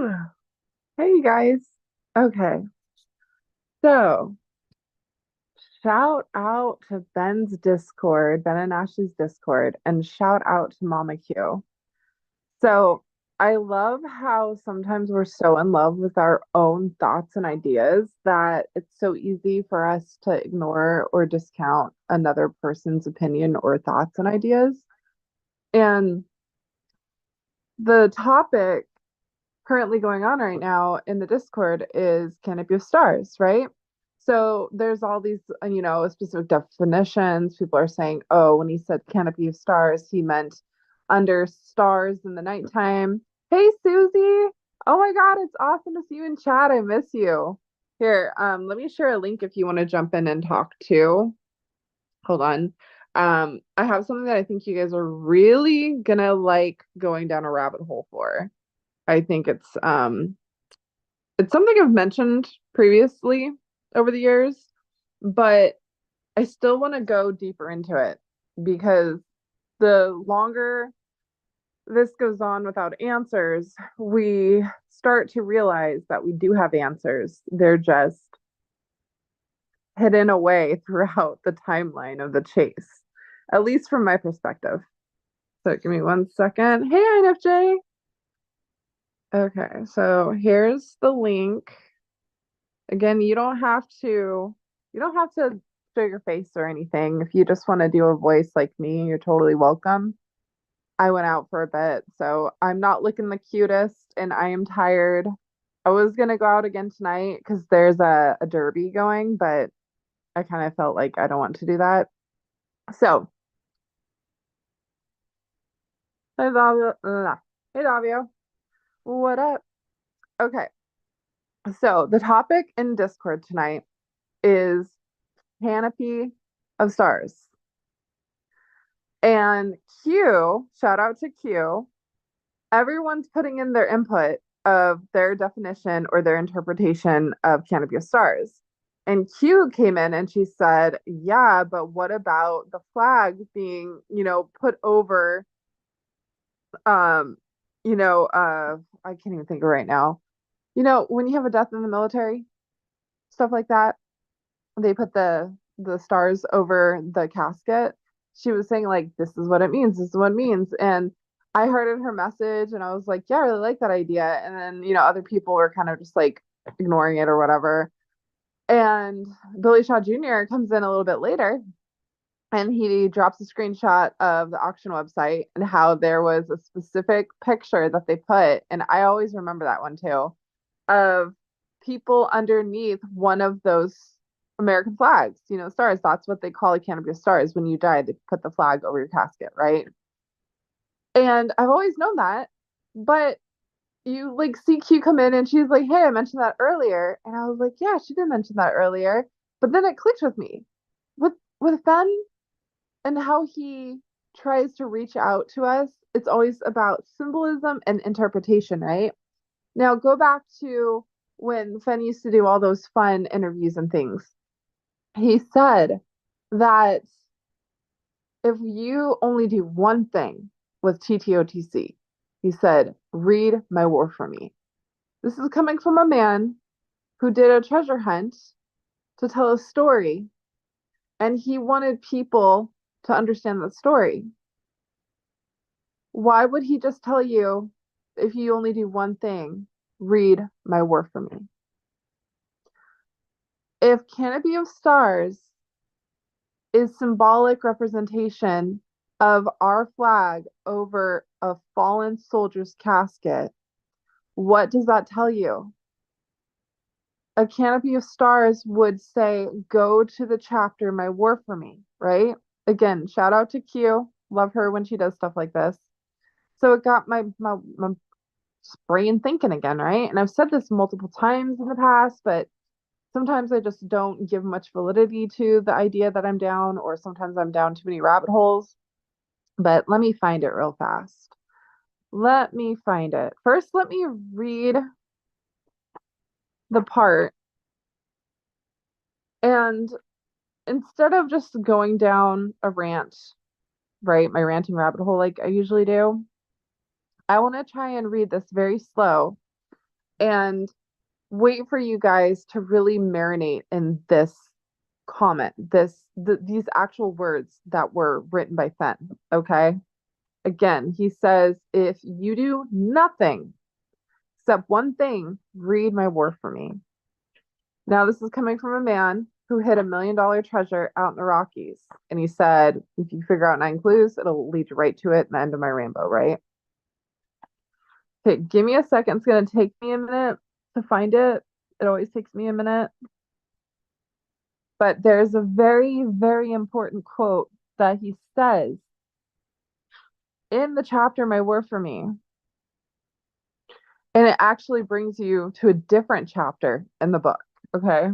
Hey, you guys. Okay, so shout out to Ben's Discord, Ben and Ashley's Discord, and shout out to Mama Q. So I love how sometimes we're so in love with our own thoughts and ideas that it's so easy for us to ignore or discount another person's opinion or thoughts and ideas. And the topic currently going on right now in the Discord is Canopy of Stars, right? So there's all these, specific definitions. People are saying, oh, when he said Canopy of Stars, he meant under stars in the nighttime. Hey, Susie. Oh my God, it's awesome to see you in chat. I miss you. Here, let me share a link if you want to jump in and talk too. Hold on. I have something that I think you guys are really gonna like going down a rabbit hole for. I think it's something I've mentioned previously over the years, but I still want to go deeper into it because the longer this goes on without answers, we start to realize that we do have answers. They're just hidden away throughout the timeline of the chase, at least from my perspective. So give me 1 second. Hey, INFJ. Okay, so here's the link. Again, you don't have to show your face or anything. If you just want to do a voice like me, you're totally welcome. I went out for a bit, so I'm not looking the cutest and I am tired. I was gonna go out again tonight because there's a derby going, but I kind of felt like I don't want to do that. So, hey Davio, hey Davio, what up? Okay, so the topic in Discord tonight is Canopy of Stars. And Q, shout out to Q, everyone's putting in their input of their definition or their interpretation of Canopy of Stars. And Q came in and she said, yeah, but what about the flag being, put over, um, I can't even think of right now. When you have a death in the military, stuff like that, they put the stars over the casket. She was saying like, this is what it means, this is what it means. And I heard in her message and I was like, yeah, I really like that idea. And then, other people were kind of just like ignoring it or whatever. And Billy Shaw Jr. comes in a little bit later and he drops a screenshot of the auction website and how there was a specific picture that they put, and I always remember that one too, of people underneath one of those American flags, stars. That's what they call a canopy of stars. When you die, they put the flag over your casket, right? And I've always known that, but you like see Q come in and she's like, hey, I mentioned that earlier. And I was like, yeah, she did mention that earlier. But then it clicked with me. With Ben and how he tries to reach out to us, it's always about symbolism and interpretation, right? Now go back to when Fen used to do all those fun interviews and things. He said that if you only do one thing with TTOTC, he said, read my war for me. This is coming from a man who did a treasure hunt to tell a story, and he wanted people to understand that story. Why would he just tell you, if you only do one thing, read my war for me? If Canopy of Stars is symbolic representation of our flag over a fallen soldier's casket, what does that tell you? A canopy of stars would say, go to the chapter, my war for me, right? Again, shout out to Q. Love her when she does stuff like this. So it got my brain thinking again, right? And I've said this multiple times in the past, but sometimes I just don't give much validity to the idea that I'm down, or sometimes I'm down too many rabbit holes. But let me find it real fast. Let me find it. First, let me read the part. And instead of just going down a rant, right, my ranting rabbit hole like I usually do, I want to try and read this very slow and wait for you guys to really marinate in this comment, these actual words that were written by Fen. Okay. Again, he says, if you do nothing except one thing, read my war for me. Now, this is coming from a man who hid $1 million treasure out in the Rockies. And he said, if you figure out 9 clues, it'll lead you right to it and the end of my rainbow, right? Okay, give me a second. It's going to take me a minute to find it. It always takes me a minute. But there's a very, very important quote that he says in the chapter, My War for Me. And it actually brings you to a different chapter in the book. Okay.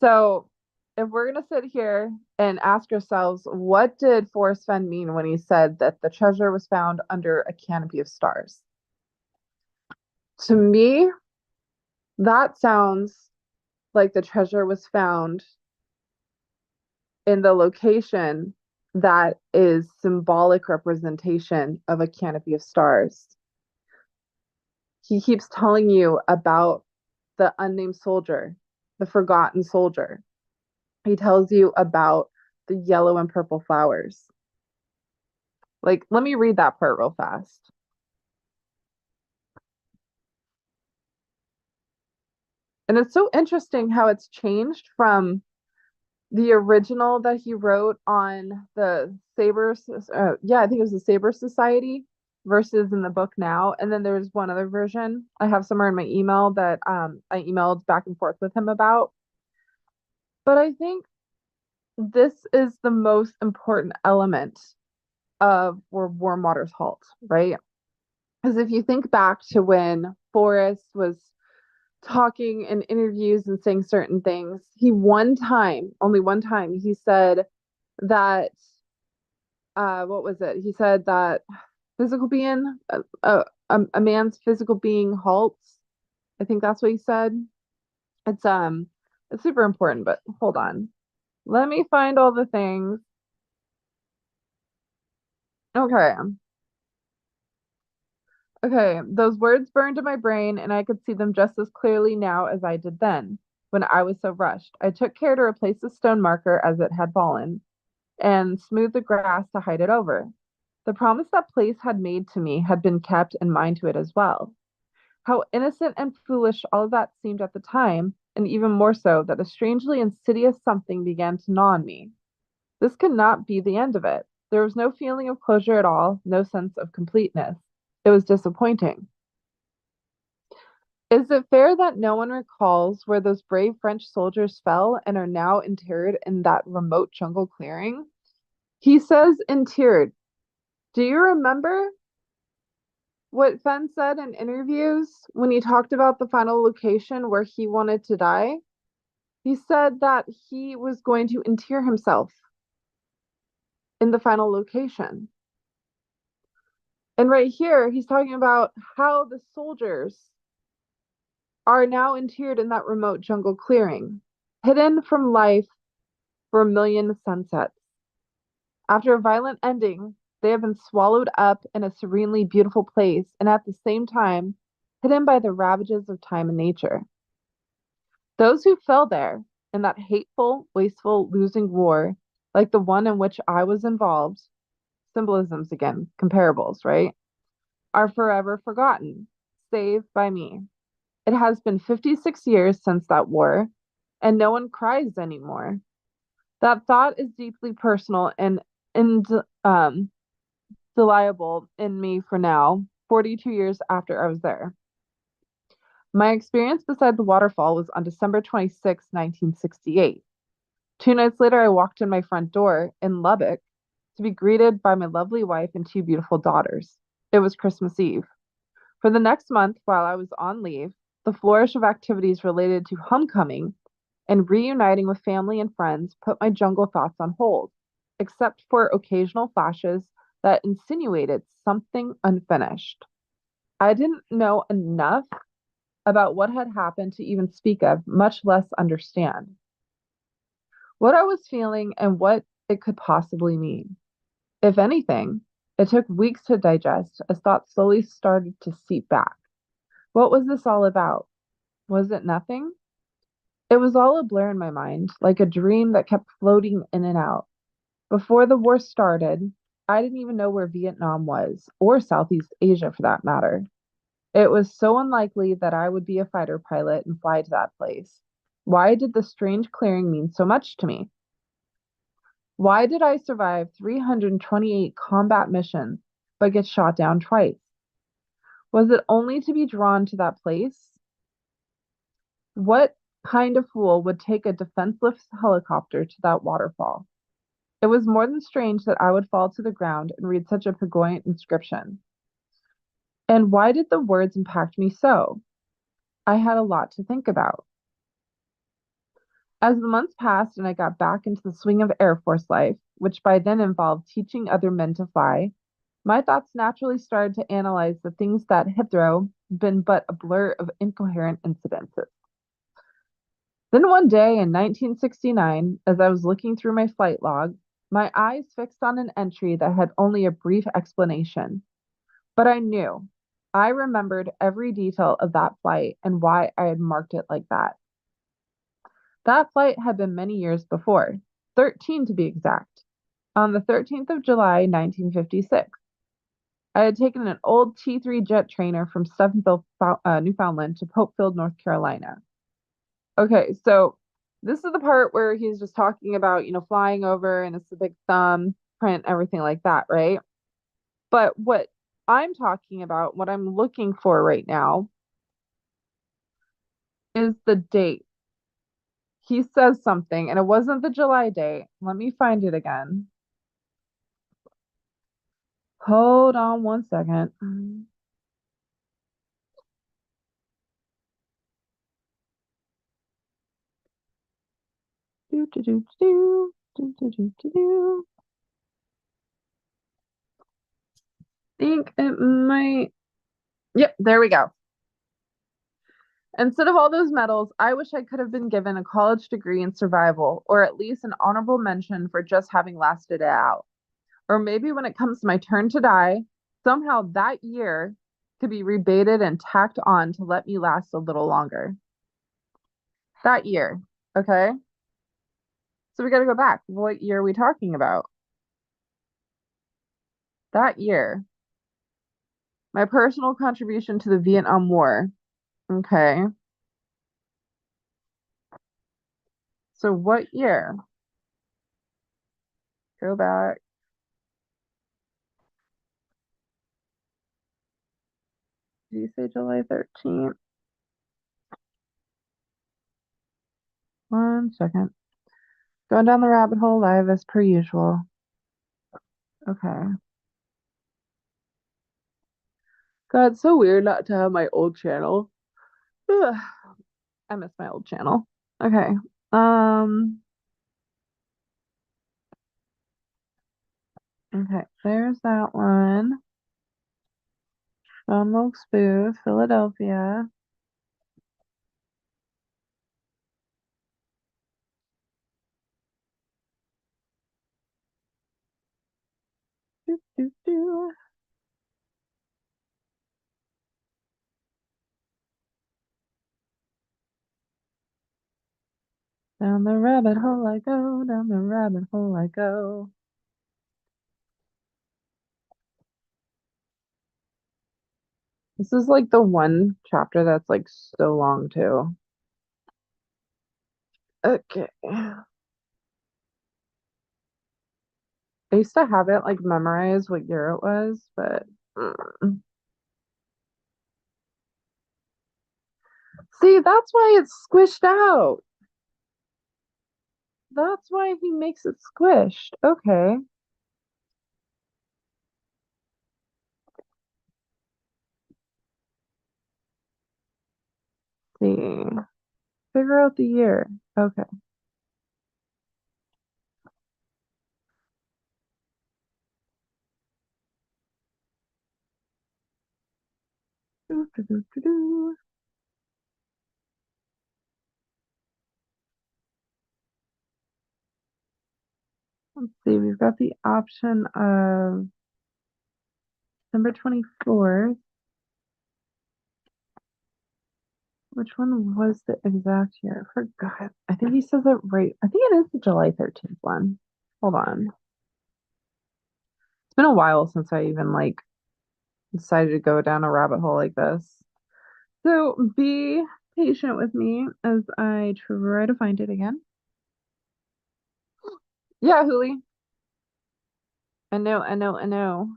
So if we're going to sit here and ask ourselves, what did Forrest Fenn mean when he said that the treasure was found under a canopy of stars? To me, that sounds like the treasure was found in the location that is symbolic representation of a canopy of stars. He keeps telling you about the unnamed soldier, the forgotten soldier. He tells you about the yellow and purple flowers. Like, let me read that part real fast. And it's so interesting how it's changed from the original that he wrote on the Sabers. I think it was the Saber Society versus in the book now. And then there's one other version I have somewhere in my email that I emailed back and forth with him about. But I think this is the most important element of where Warm Waters halt, right? Because if you think back to when Forrest was talking in interviews and saying certain things, only one time, he said that, what was it? He said that physical being, a man's physical being halts. I think that's what he said. It's super important, but hold on. Let me find all the things. Okay. Okay, those words burned in my brain, and I could see them just as clearly now as I did then, when I was so rushed. I took care to replace the stone marker as it had fallen, and smoothed the grass to hide it over. The promise that place had made to me had been kept, and mine to it as well. How innocent and foolish all of that seemed at the time, and even more so that a strangely insidious something began to gnaw on me. This could not be the end of it. There was no feeling of closure at all, no sense of completeness. It was disappointing. Is it fair that no one recalls where those brave French soldiers fell and are now interred in that remote jungle clearing? He says interred. Do you remember what Fenn said in interviews when he talked about the final location where he wanted to die? He said that he was going to inter himself in the final location. And right here, he's talking about how the soldiers are now interred in that remote jungle clearing, hidden from life for 1,000,000 sunsets. After a violent ending, they have been swallowed up in a serenely beautiful place and at the same time hidden by the ravages of time and nature. Those who fell there in that hateful, wasteful, losing war, like the one in which I was involved, symbolisms again, comparables, right, are forever forgotten, save by me. It has been 56 years since that war, and no one cries anymore. That thought is deeply personal and indelible in me for now, 42 years after I was there. My experience beside the waterfall was on December 26, 1968. 2 nights later, I walked in my front door in Lubbock to be greeted by my lovely wife and 2 beautiful daughters. It was Christmas Eve. For the next month, while I was on leave, the flourish of activities related to homecoming and reuniting with family and friends put my jungle thoughts on hold, except for occasional flashes that insinuated something unfinished. I didn't know enough about what had happened to even speak of, much less understand what I was feeling and what it could possibly mean. If anything, it took weeks to digest as thoughts slowly started to seep back. What was this all about? Was it nothing? It was all a blur in my mind, like a dream that kept floating in and out. Before the war started, I didn't even know where Vietnam was, or Southeast Asia for that matter. It was so unlikely that I would be a fighter pilot and fly to that place. Why did the strange clearing mean so much to me? Why did I survive 328 combat missions but get shot down twice? Was it only to be drawn to that place? What kind of fool would take a defenseless helicopter to that waterfall? It was more than strange that I would fall to the ground and read such a poignant inscription. And why did the words impact me so? I had a lot to think about. As the months passed and I got back into the swing of Air Force life, which by then involved teaching other men to fly, my thoughts naturally started to analyze the things that hitherto been but a blur of incoherent incidences. Then one day in 1969, as I was looking through my flight log, my eyes fixed on an entry that had only a brief explanation. But I knew. I remembered every detail of that flight and why I had marked it like that. That flight had been many years before, 13 to be exact, on the 13th of July, 1956. I had taken an old T3 jet trainer from Stephenville, Newfoundland to Popefield, North Carolina. Okay, so this is the part where he's just talking about, flying over and it's a big thumb print, everything like that, right? But what I'm talking about, what I'm looking for right now, is the date. He says something, and it wasn't the July date. Let me find it again. Hold on one second. Do, do, do, do, do, do, do, do, do. Think it might. Yep, there we go. Instead of all those medals, I wish I could have been given a college degree in survival, or at least an honorable mention for just having lasted it out. Or maybe when it comes to my turn to die, somehow that year could be rebated and tacked on to let me last a little longer. That year, okay? So we got to go back. What year are we talking about? That year. My personal contribution to the Vietnam War. Okay. So what year? Go back. Did you say July 13th? One second. Going down the rabbit hole live as per usual. Okay. God, it's so weird not to have my old channel. Ugh, I miss my old channel. Okay. Um, okay, there's that one. John Wilkes Booth, Philadelphia. Doo, doo, doo. Down the rabbit hole I go, down the rabbit hole I go. This is like the one chapter that's like so long too. Okay. I used to have it like memorized what year it was, but see, that's why it's squished out. That's why he makes it squished. Okay. See. Figure out the year. Okay. Doo, doo, doo, doo, doo. Let's see, we've got the option of December 24th. Which one was the exact year? I forgot. I think he says it right. I think it is the July 13th one. Hold on. It's been a while since I even like decided to go down a rabbit hole like this. So be patient with me as I try to find it again. Yeah, Huli. I know.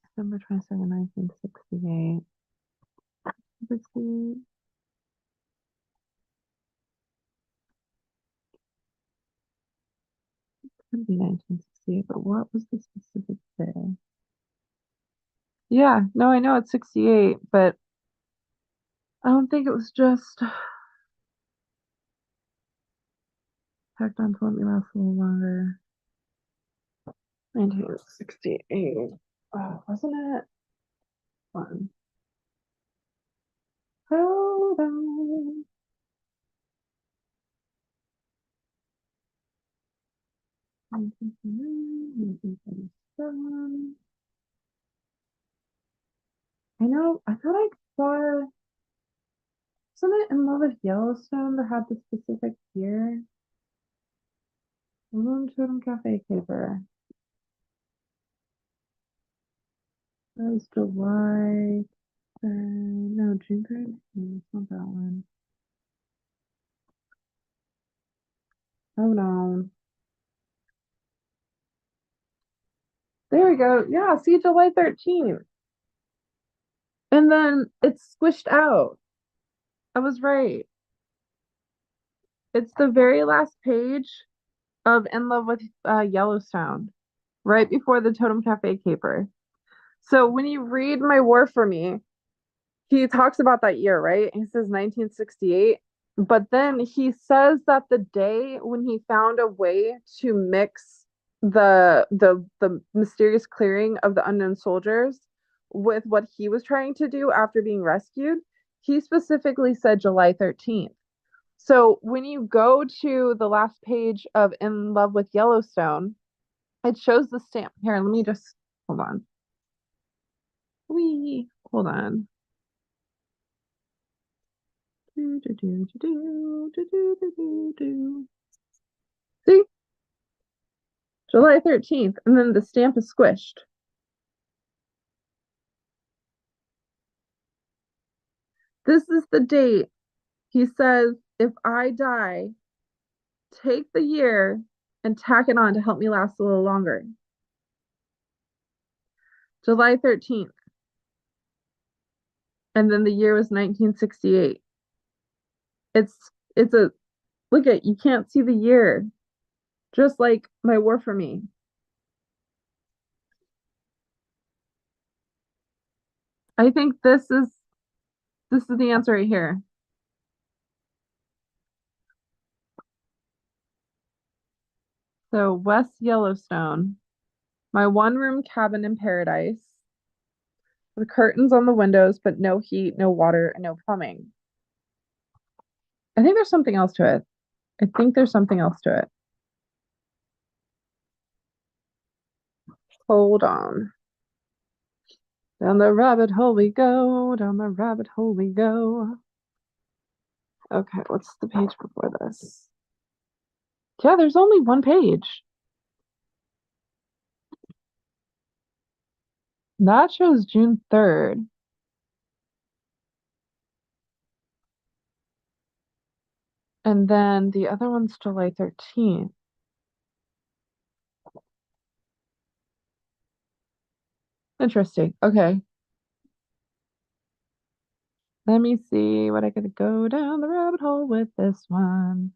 December 22nd, 1968. 60, could be 1968, but what was the specific day? Yeah, no, I know it's 68, but I don't think it was just tacked on to let me last a little longer. 1968. Oh, wasn't it? Fun. Hold on. 1977. I know, I thought I saw, wasn't it In Love with Yellowstone that had the specific year? Balloon Totem Cafe Caper. That was July. No, June 3rd. No, it's not that one. Oh no. There we go. Yeah, see, July 13th. And then it's squished out. I was right. It's the very last page of In Love with Yellowstone, right before the Totem Cafe caper. So when you read My War for Me, he talks about that year, right? He says 1968. But then he says that the day when he found a way to mix the mysterious clearing of the unknown soldiers with what he was trying to do after being rescued, he specifically said July 13th. So when you go to the last page of In Love with Yellowstone, it shows the stamp. Here, let me just hold on. Wee, hold on. See? July 13th, and then the stamp is squished. This is the date. He says, if I die, take the year and tack it on to help me last a little longer. July 13th. And then the year was 1968. It's a look at, you can't see the year. Just like My War for Me. I think this is the answer right here. So West Yellowstone, my one-room cabin in paradise, with curtains on the windows, but no heat, no water, and no plumbing. I think there's something else to it. I think there's something else to it. Hold on. Down the rabbit hole we go. Down the rabbit hole we go. Okay, what's the page before this? Yeah, there's only one page. That shows June 3rd. And then the other one's July 13th. Interesting. Okay. Let me see what I could go down the rabbit hole with this one.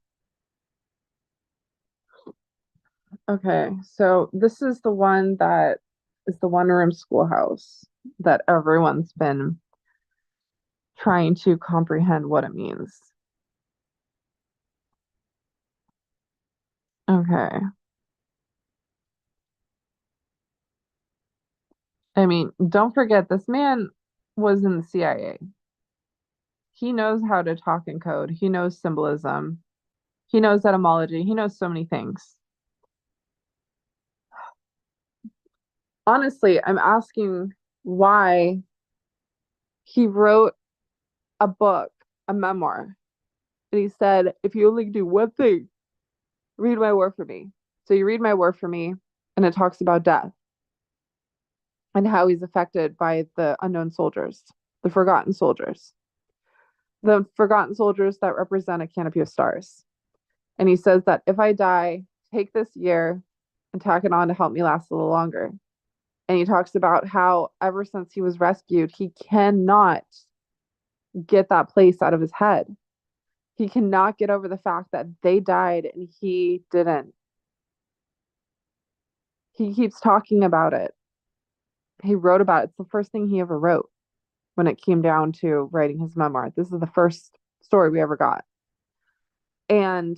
Okay, so this is the one that is the one room schoolhouse that everyone's been trying to comprehend what it means. Okay. I mean, don't forget this man was in the CIA. He knows how to talk in code. He knows symbolism. He knows etymology. He knows so many things. Honestly, I'm asking why he wrote a book, a memoir, and he said, if you only do one thing, read my war for me. So you read my war for me, and it talks about death and how he's affected by the unknown soldiers, the forgotten soldiers that represent a canopy of stars. And he says that if I die, take this year and tack it on to help me last a little longer. And he talks about how ever since he was rescued, he cannot get that place out of his head. He cannot get over the fact that they died and he didn't. He keeps talking about it. He wrote about it. It's the first thing he ever wrote when it came down to writing his memoir. This is the first story we ever got. And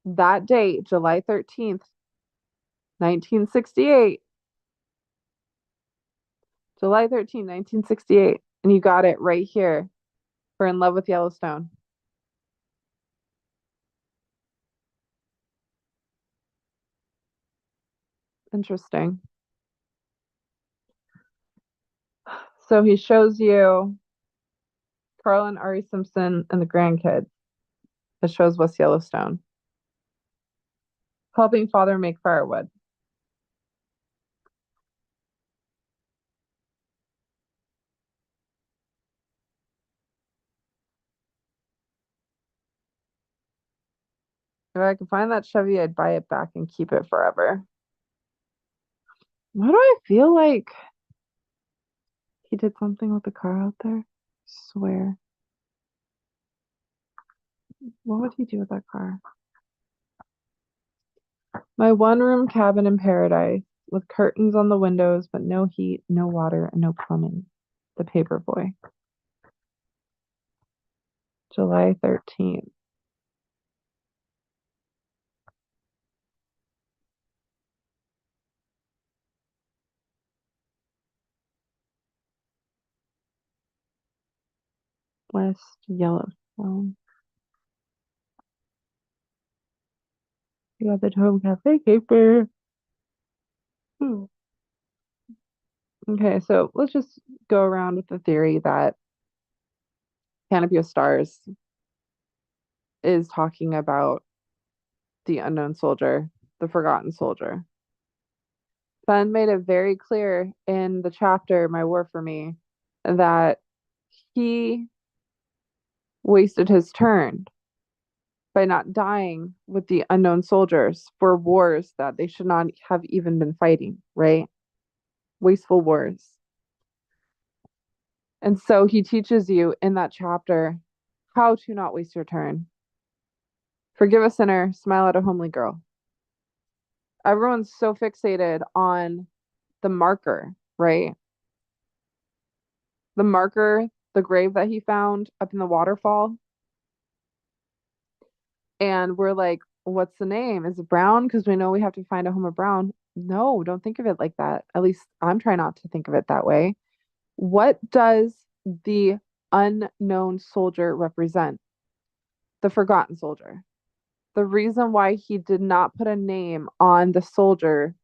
that date, July 13th, 1968, July 13th, 1968, and you got it right here for In Love with Yellowstone. Interesting. So he shows you Carl and Ari Simpson and the grandkids. It shows West Yellowstone. Helping father make firewood. If I could find that Chevy, I'd buy it back and keep it forever. Why do I feel like he did something with the car out there? I swear. What would he do with that car? My one-room cabin in paradise with curtains on the windows, but no heat, no water, and no plumbing. The Paper Boy. July 13th. West Yellowstone. You got the Home Cafe caper. Okay, so let's just go around with the theory that Canopy of Stars is talking about the unknown soldier, the forgotten soldier. Ben made it very clear in the chapter, My War for Me, that he wasted his turn by not dying with the unknown soldiers for wars that they should not have even been fighting, right? Wasteful wars. And so he teaches you in that chapter how to not waste your turn. Forgive a sinner, smile at a homely girl. Everyone's so fixated on the marker, right? The marker, the grave that he found up in the waterfall. And we're like, what's the name? Is it Brown? Because we know we have to find a home of Brown. No, don't think of it like that. At least I'm trying not to think of it that way. What does the unknown soldier represent? The forgotten soldier. The reason why he did not put a name on the soldier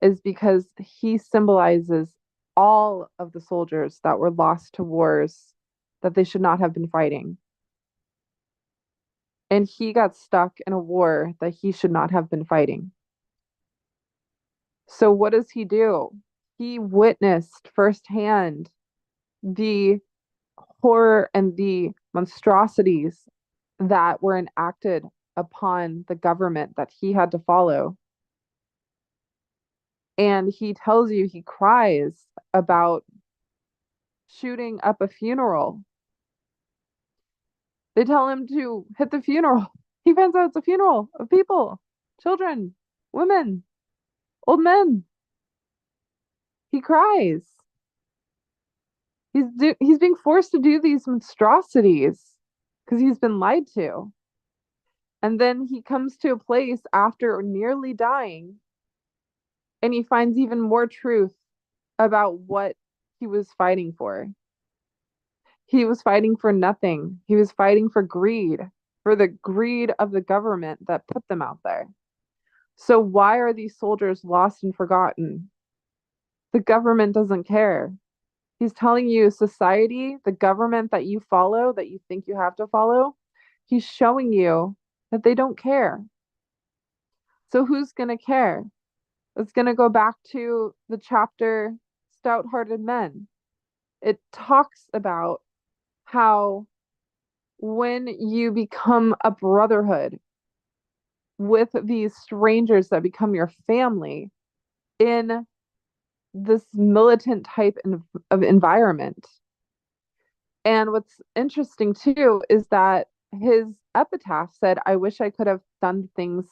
is because he symbolizes all of the soldiers that were lost to wars that they should not have been fighting. And he got stuck in a war that he should not have been fighting. So, what does he do? He witnessed firsthand the horror and the monstrosities that were enacted upon the government that he had to follow. And he tells you, he cries about shooting up a funeral. They tell him to hit the funeral. He finds out it's a funeral of people, children, women, old men. He cries. He's being forced to do these monstrosities because he's been lied to. And then he comes to a place after nearly dying and he finds even more truth about what he was fighting for. He was fighting for nothing. He was fighting for greed, for the greed of the government that put them out there. So why are these soldiers lost and forgotten? The government doesn't care. He's telling you society, the government that you follow, that you think you have to follow, he's showing you that they don't care. So who's going to care? It's going to go back to the chapter Stout-Hearted Men. It talks about how when you become a brotherhood with these strangers that become your family in this militant type of environment. And what's interesting too is that his epitaph said, I wish I could have done things.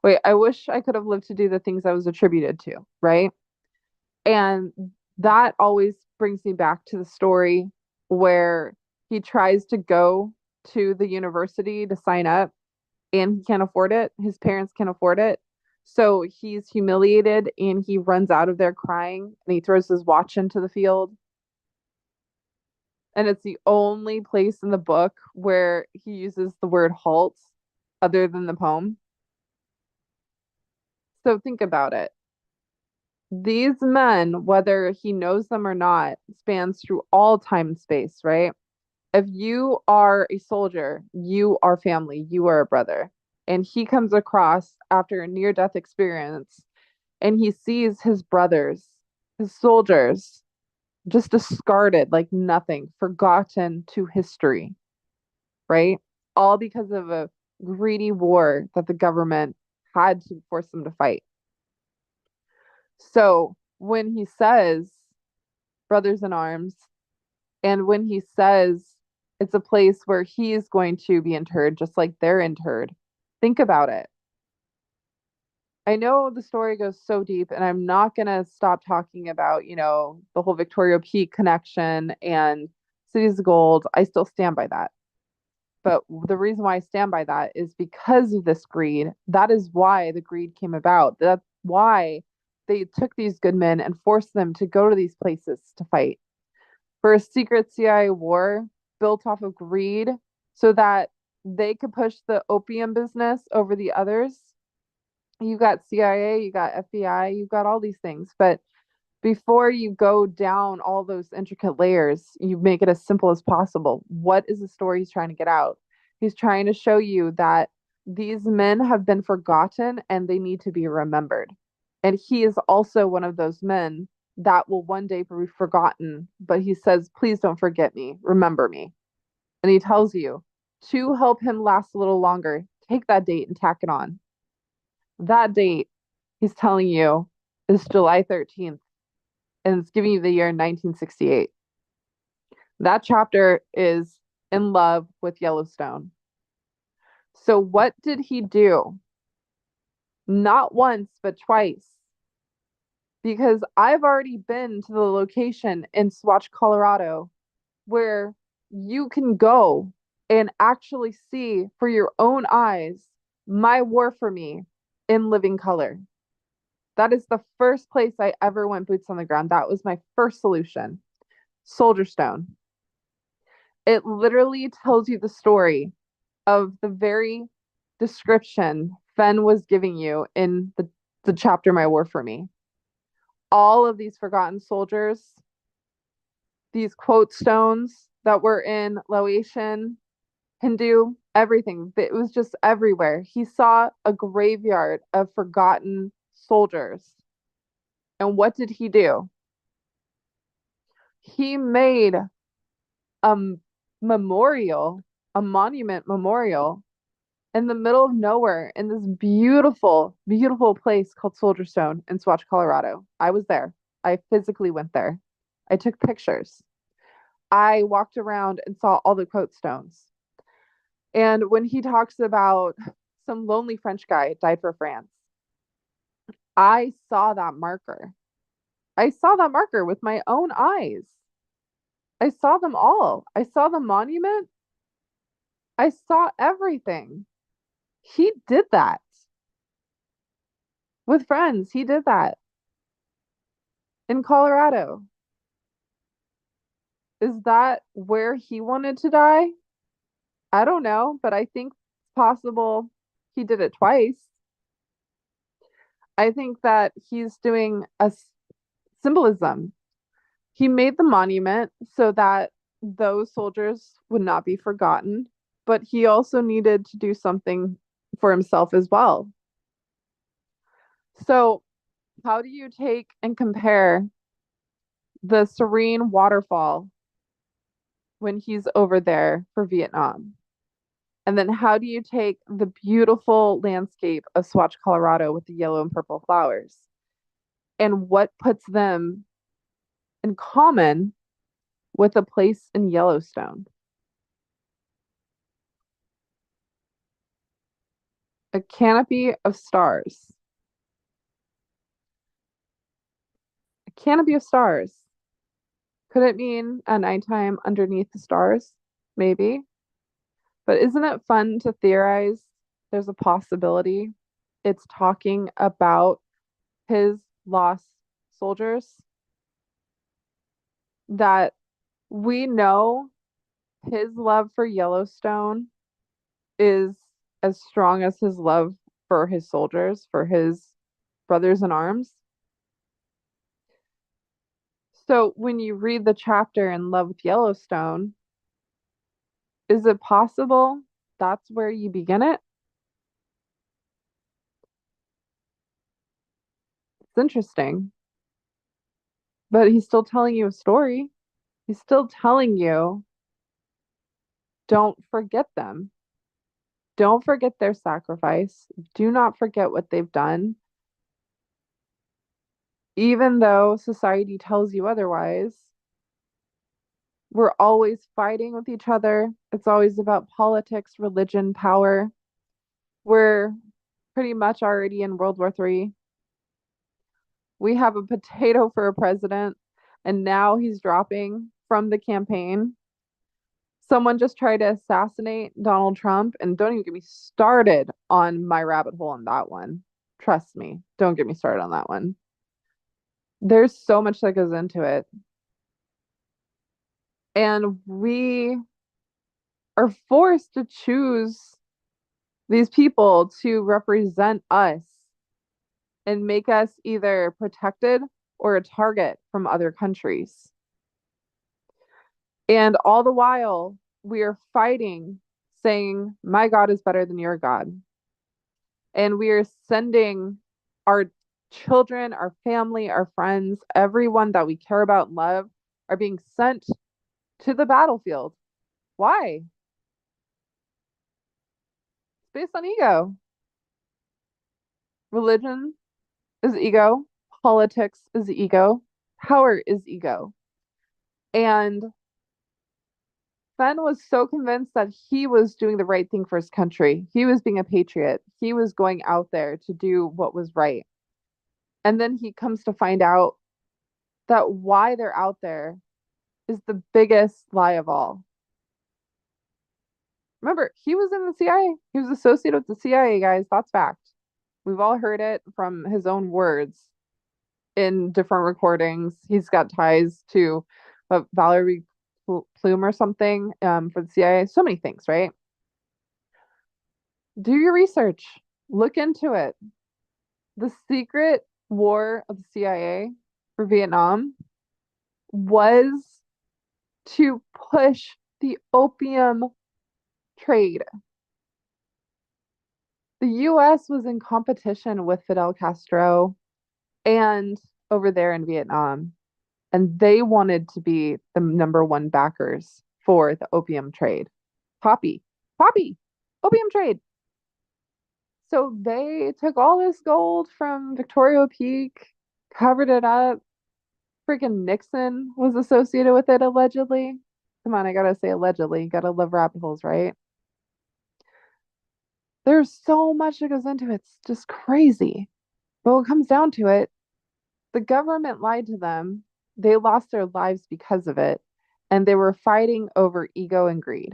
Wait, I wish I could have lived to do the things I was attributed to, right? And that always brings me back to the story where he tries to go to the university to sign up and he can't afford it. His parents can't afford it. So he's humiliated and he runs out of there crying and he throws his watch into the field. And it's the only place in the book where he uses the word halt other than the poem. So think about it. These men, whether he knows them or not, spans through all time and space, right? If you are a soldier, you are family, you are a brother. And he comes across after a near death experience and he sees his brothers, his soldiers, just discarded like nothing, forgotten to history, right? All because of a greedy war that the government had to force them to fight. So when he says brothers in arms, and when he says it's a place where he's going to be interred just like they're interred, think about it. I know the story goes so deep, and I'm not going to stop talking about, the whole Victoria Peak connection and Cities of Gold. I still stand by that. But the reason why I stand by that is because of this greed. That is why the greed came about. That's why they took these good men and forced them to go to these places to fight for a secret CIA war built off of greed so that they could push the opium business over the others. You got CIA, you got FBI, you got all these things. But before you go down all those intricate layers, you make it as simple as possible. What is the story he's trying to get out? He's trying to show you that these men have been forgotten and they need to be remembered. And he is also one of those men that will one day be forgotten, but he says, please don't forget me, remember me. And he tells you to help him last a little longer, take that date and tack it on. That date, he's telling you, is July 13th, and it's giving you the year 1968. That chapter is in love with Yellowstone. So, what did he do? Not once, but twice. Because I've already been to the location in Swatch, Colorado, where you can go and actually see for your own eyes my war for me in living color. That is the first place I ever went boots on the ground. That was my first solution. Soldier Stone. It literally tells you the story of the very description Fenn was giving you in the chapter My War for Me. All of these forgotten soldiers, these quote stones that were in Laotian, Hindu, everything. It was just everywhere. He saw a graveyard of forgotten soldiers. And what did he do? He made a memorial, a monument memorial in the middle of nowhere in this beautiful, beautiful place called Soldier Stone in Swatch, Colorado. I was there. I physically went there. I took pictures. I walked around and saw all the quote stones. And when he talks about some lonely French guy died for France, I saw that marker. I saw that marker with my own eyes. I saw them all. I saw the monument. I saw everything. He did that with friends. He did that in Colorado. Is that where he wanted to die? I don't know, but I think it's possible he did it twice. I think that he's doing a symbolism. He made the monument so that those soldiers would not be forgotten, but he also needed to do something for himself as well. So, how do you take and compare the serene waterfall when he's over there for Vietnam? And then how do you take the beautiful landscape of Swatch, Colorado with the yellow and purple flowers? And what puts them in common with a place in Yellowstone? A canopy of stars. A canopy of stars. Could it mean a nighttime underneath the stars? Maybe. But isn't it fun to theorize there's a possibility it's talking about his lost soldiers? That we know his love for Yellowstone is as strong as his love for his soldiers, for his brothers in arms. So when you read the chapter in Love with Yellowstone, is it possible that's where you begin it? It's interesting, but he's still telling you a story. He's still telling you, don't forget them. Don't forget their sacrifice. Do not forget what they've done. Even though society tells you otherwise, we're always fighting with each other. It's always about politics, religion, power. We're pretty much already in World War III. We have a potato for a president, and now he's dropping from the campaign. Someone just tried to assassinate Donald Trump, and don't even get me started on my rabbit hole on that one. Trust me, don't get me started on that one. There's so much that goes into it. And we are forced to choose these people to represent us and make us either protected or a target from other countries. And all the while, we are fighting, saying, my God is better than your God. And we are sending our children, our family, our friends, everyone that we care about and love are being sent to the battlefield. Why? It's based on ego. Religion is ego. Politics is ego. Power is ego. And Fenn was so convinced that he was doing the right thing for his country. He was being a patriot. He was going out there to do what was right. And then he comes to find out that why they're out there is the biggest lie of all. Remember, he was in the CIA. He was associated with the CIA, guys. That's fact. We've all heard it from his own words in different recordings. He's got ties to Valerie Plume or something for the CIA. So many things, right? Do your research. Look into it. The secret war of the CIA for Vietnam was to push the opium trade. The US was in competition with Fidel Castro and over there in Vietnam, and they wanted to be the number one backers for the opium trade. Poppy, poppy, opium trade. So they took all this gold from Victoria Peak, covered it up. Freaking Nixon was associated with it allegedly. Come on, I gotta say allegedly. Gotta love rabbit holes, right? There's so much that goes into it. It's just crazy. But when it comes down to it, the government lied to them. They lost their lives because of it. And they were fighting over ego and greed.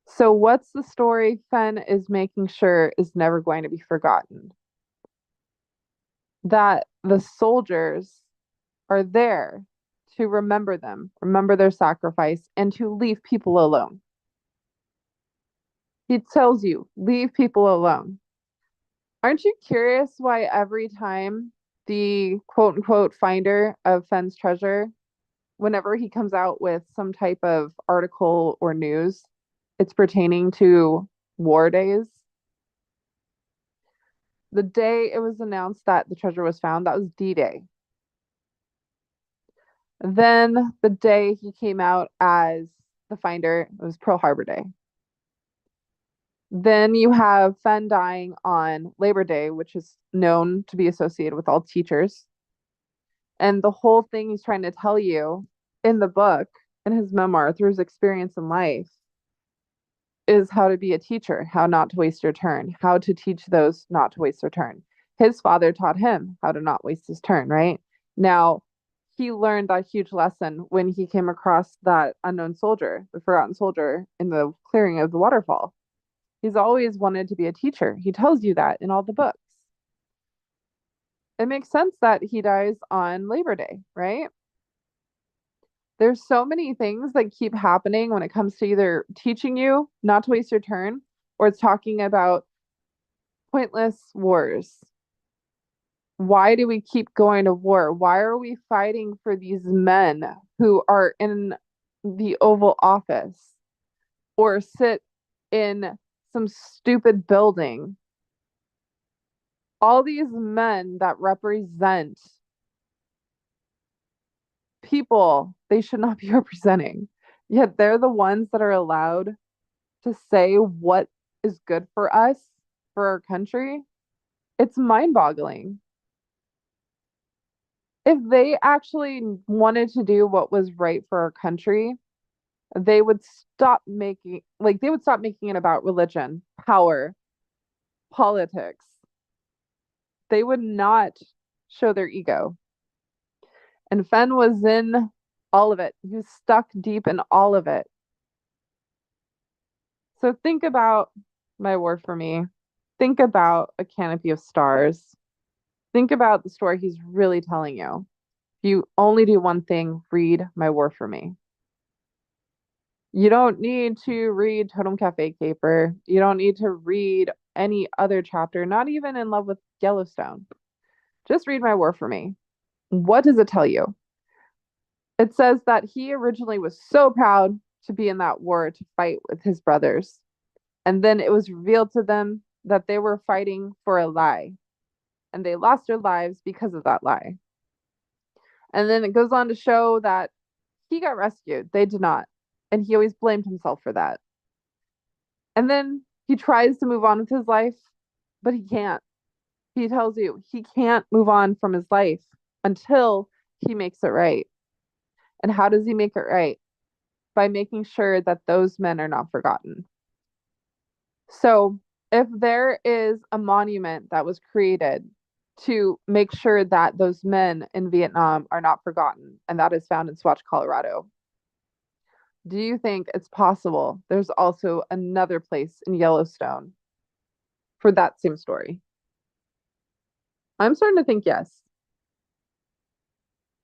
So, what's the story Fenn is making sure is never going to be forgotten? That the soldiers are there to remember them, remember their sacrifice, and to leave people alone. He tells you, leave people alone. Aren't you curious why every time the quote unquote finder of Fenn's treasure, whenever he comes out with some type of article or news, it's pertaining to war days. The day it was announced that the treasure was found, that was D-Day. Then the day he came out as the finder, it was Pearl Harbor Day. Then you have Fenn dying on Labor Day, which is known to be associated with all teachers. And the whole thing he's trying to tell you in the book, in his memoir, through his experience in life, is how to be a teacher, how not to waste your turn, how to teach those not to waste their turn. His father taught him how to not waste his turn, right? Now, he learned that huge lesson when he came across that unknown soldier, the forgotten soldier, in the clearing of the waterfall. He's always wanted to be a teacher. He tells you that in all the books. It makes sense that he dies on Labor Day, right? There's so many things that keep happening when it comes to either teaching you not to waste your turn or it's talking about pointless wars. Why do we keep going to war? Why are we fighting for these men who are in the Oval Office or sit in some stupid building? All these men that represent people they should not be representing, yet they're the ones that are allowed to say what is good for us, for our country. It's mind-boggling. If they actually wanted to do what was right for our country, they would stop making it about religion, power, politics. They would not show their ego. And Fenn was in all of it. He was stuck deep in all of it. So think about My War for Me. Think about A Canopy of Stars. Think about the story he's really telling you. If you only do one thing, read My War for Me. You don't need to read Totem Cafe Caper. You don't need to read any other chapter, not even In Love with Yellowstone. Just read My War for Me. What does it tell you? It says that he originally was so proud to be in that war to fight with his brothers. And then it was revealed to them that they were fighting for a lie. And they lost their lives because of that lie. And then it goes on to show that he got rescued. They did not. And he always blamed himself for that. And then he tries to move on with his life, but he can't. He tells you he can't move on from his life until he makes it right. And how does he make it right? By making sure that those men are not forgotten. So, if there is a monument that was created to make sure that those men in Vietnam are not forgotten, and that is found in Swatch, Colorado, do you think it's possible there's also another place in Yellowstone for that same story? I'm starting to think yes.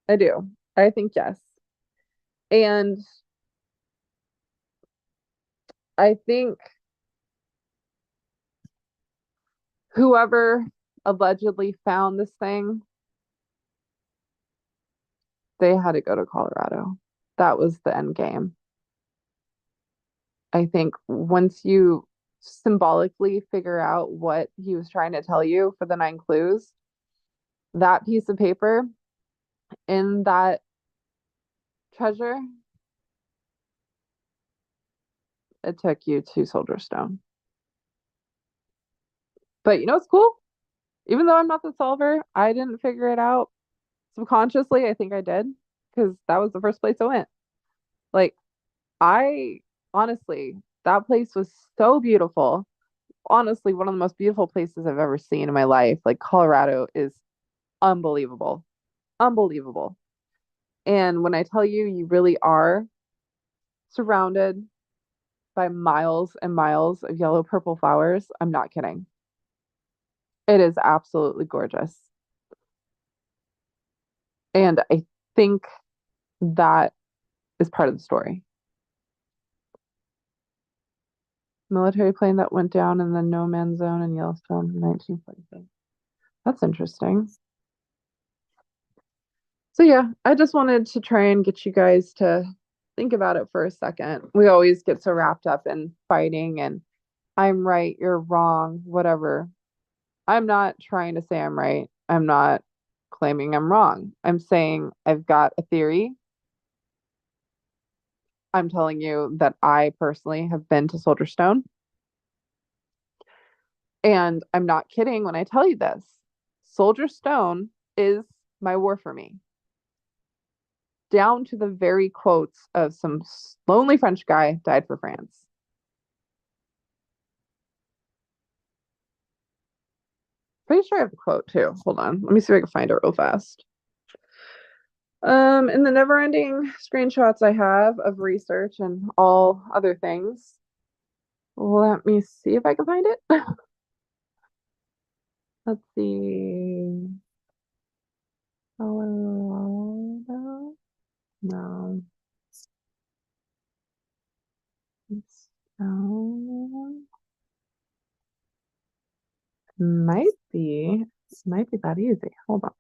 I do. I think yes. And I think whoever allegedly found this thing, they had to go to Colorado. That was the end game. I think once you symbolically figure out what he was trying to tell you for the 9 clues, that piece of paper in that treasure, it took you to Soldier Stone. But you know what's cool? Even though I'm not the solver, I didn't figure it out subconsciously. I think I did because that was the first place I went. Like, I honestly, that place was so beautiful. Honestly, one of the most beautiful places I've ever seen in my life. Like, Colorado is unbelievable. Unbelievable. And when I tell you, you really are surrounded by miles and miles of yellow purple flowers, I'm not kidding. It is absolutely gorgeous. And I think that is part of the story. Military plane that went down in the no man's zone in Yellowstone in 1946. That's interesting. So yeah, I just wanted to try and get you guys to think about it for a second. We always get so wrapped up in fighting and I'm right, you're wrong, whatever. I'm not trying to say I'm right. I'm not claiming I'm wrong. I'm saying I've got a theory. I'm telling you that I personally have been to Soldier Stone. And I'm not kidding when I tell you this. Soldier Stone is my war for me. Down to the very quotes of some lonely French guy died for France. Pretty sure I have a quote too. Hold on. Let me see if I can find it real fast. In the never-ending screenshots I have of research and all other things, let me see if I can find it. Let's see. Oh, no. No. No. Might be that easy. Hold on.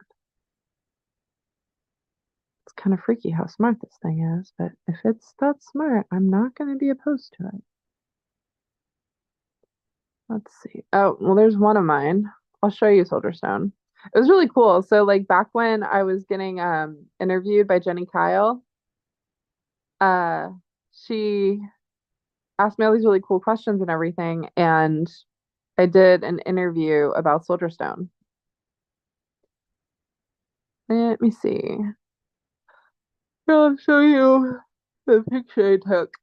It's kind of freaky how smart this thing is, but if it's that smart, I'm not going to be opposed to it. Let's see. Oh, well, there's one of mine. I'll show you Soldier Stone. It was really cool. So, like back when I was getting interviewed by Jenny Kyle, uh, she asked me all these really cool questions and everything, and I did an interview about Soldier Stone. Let me see. I'll show you the picture I took.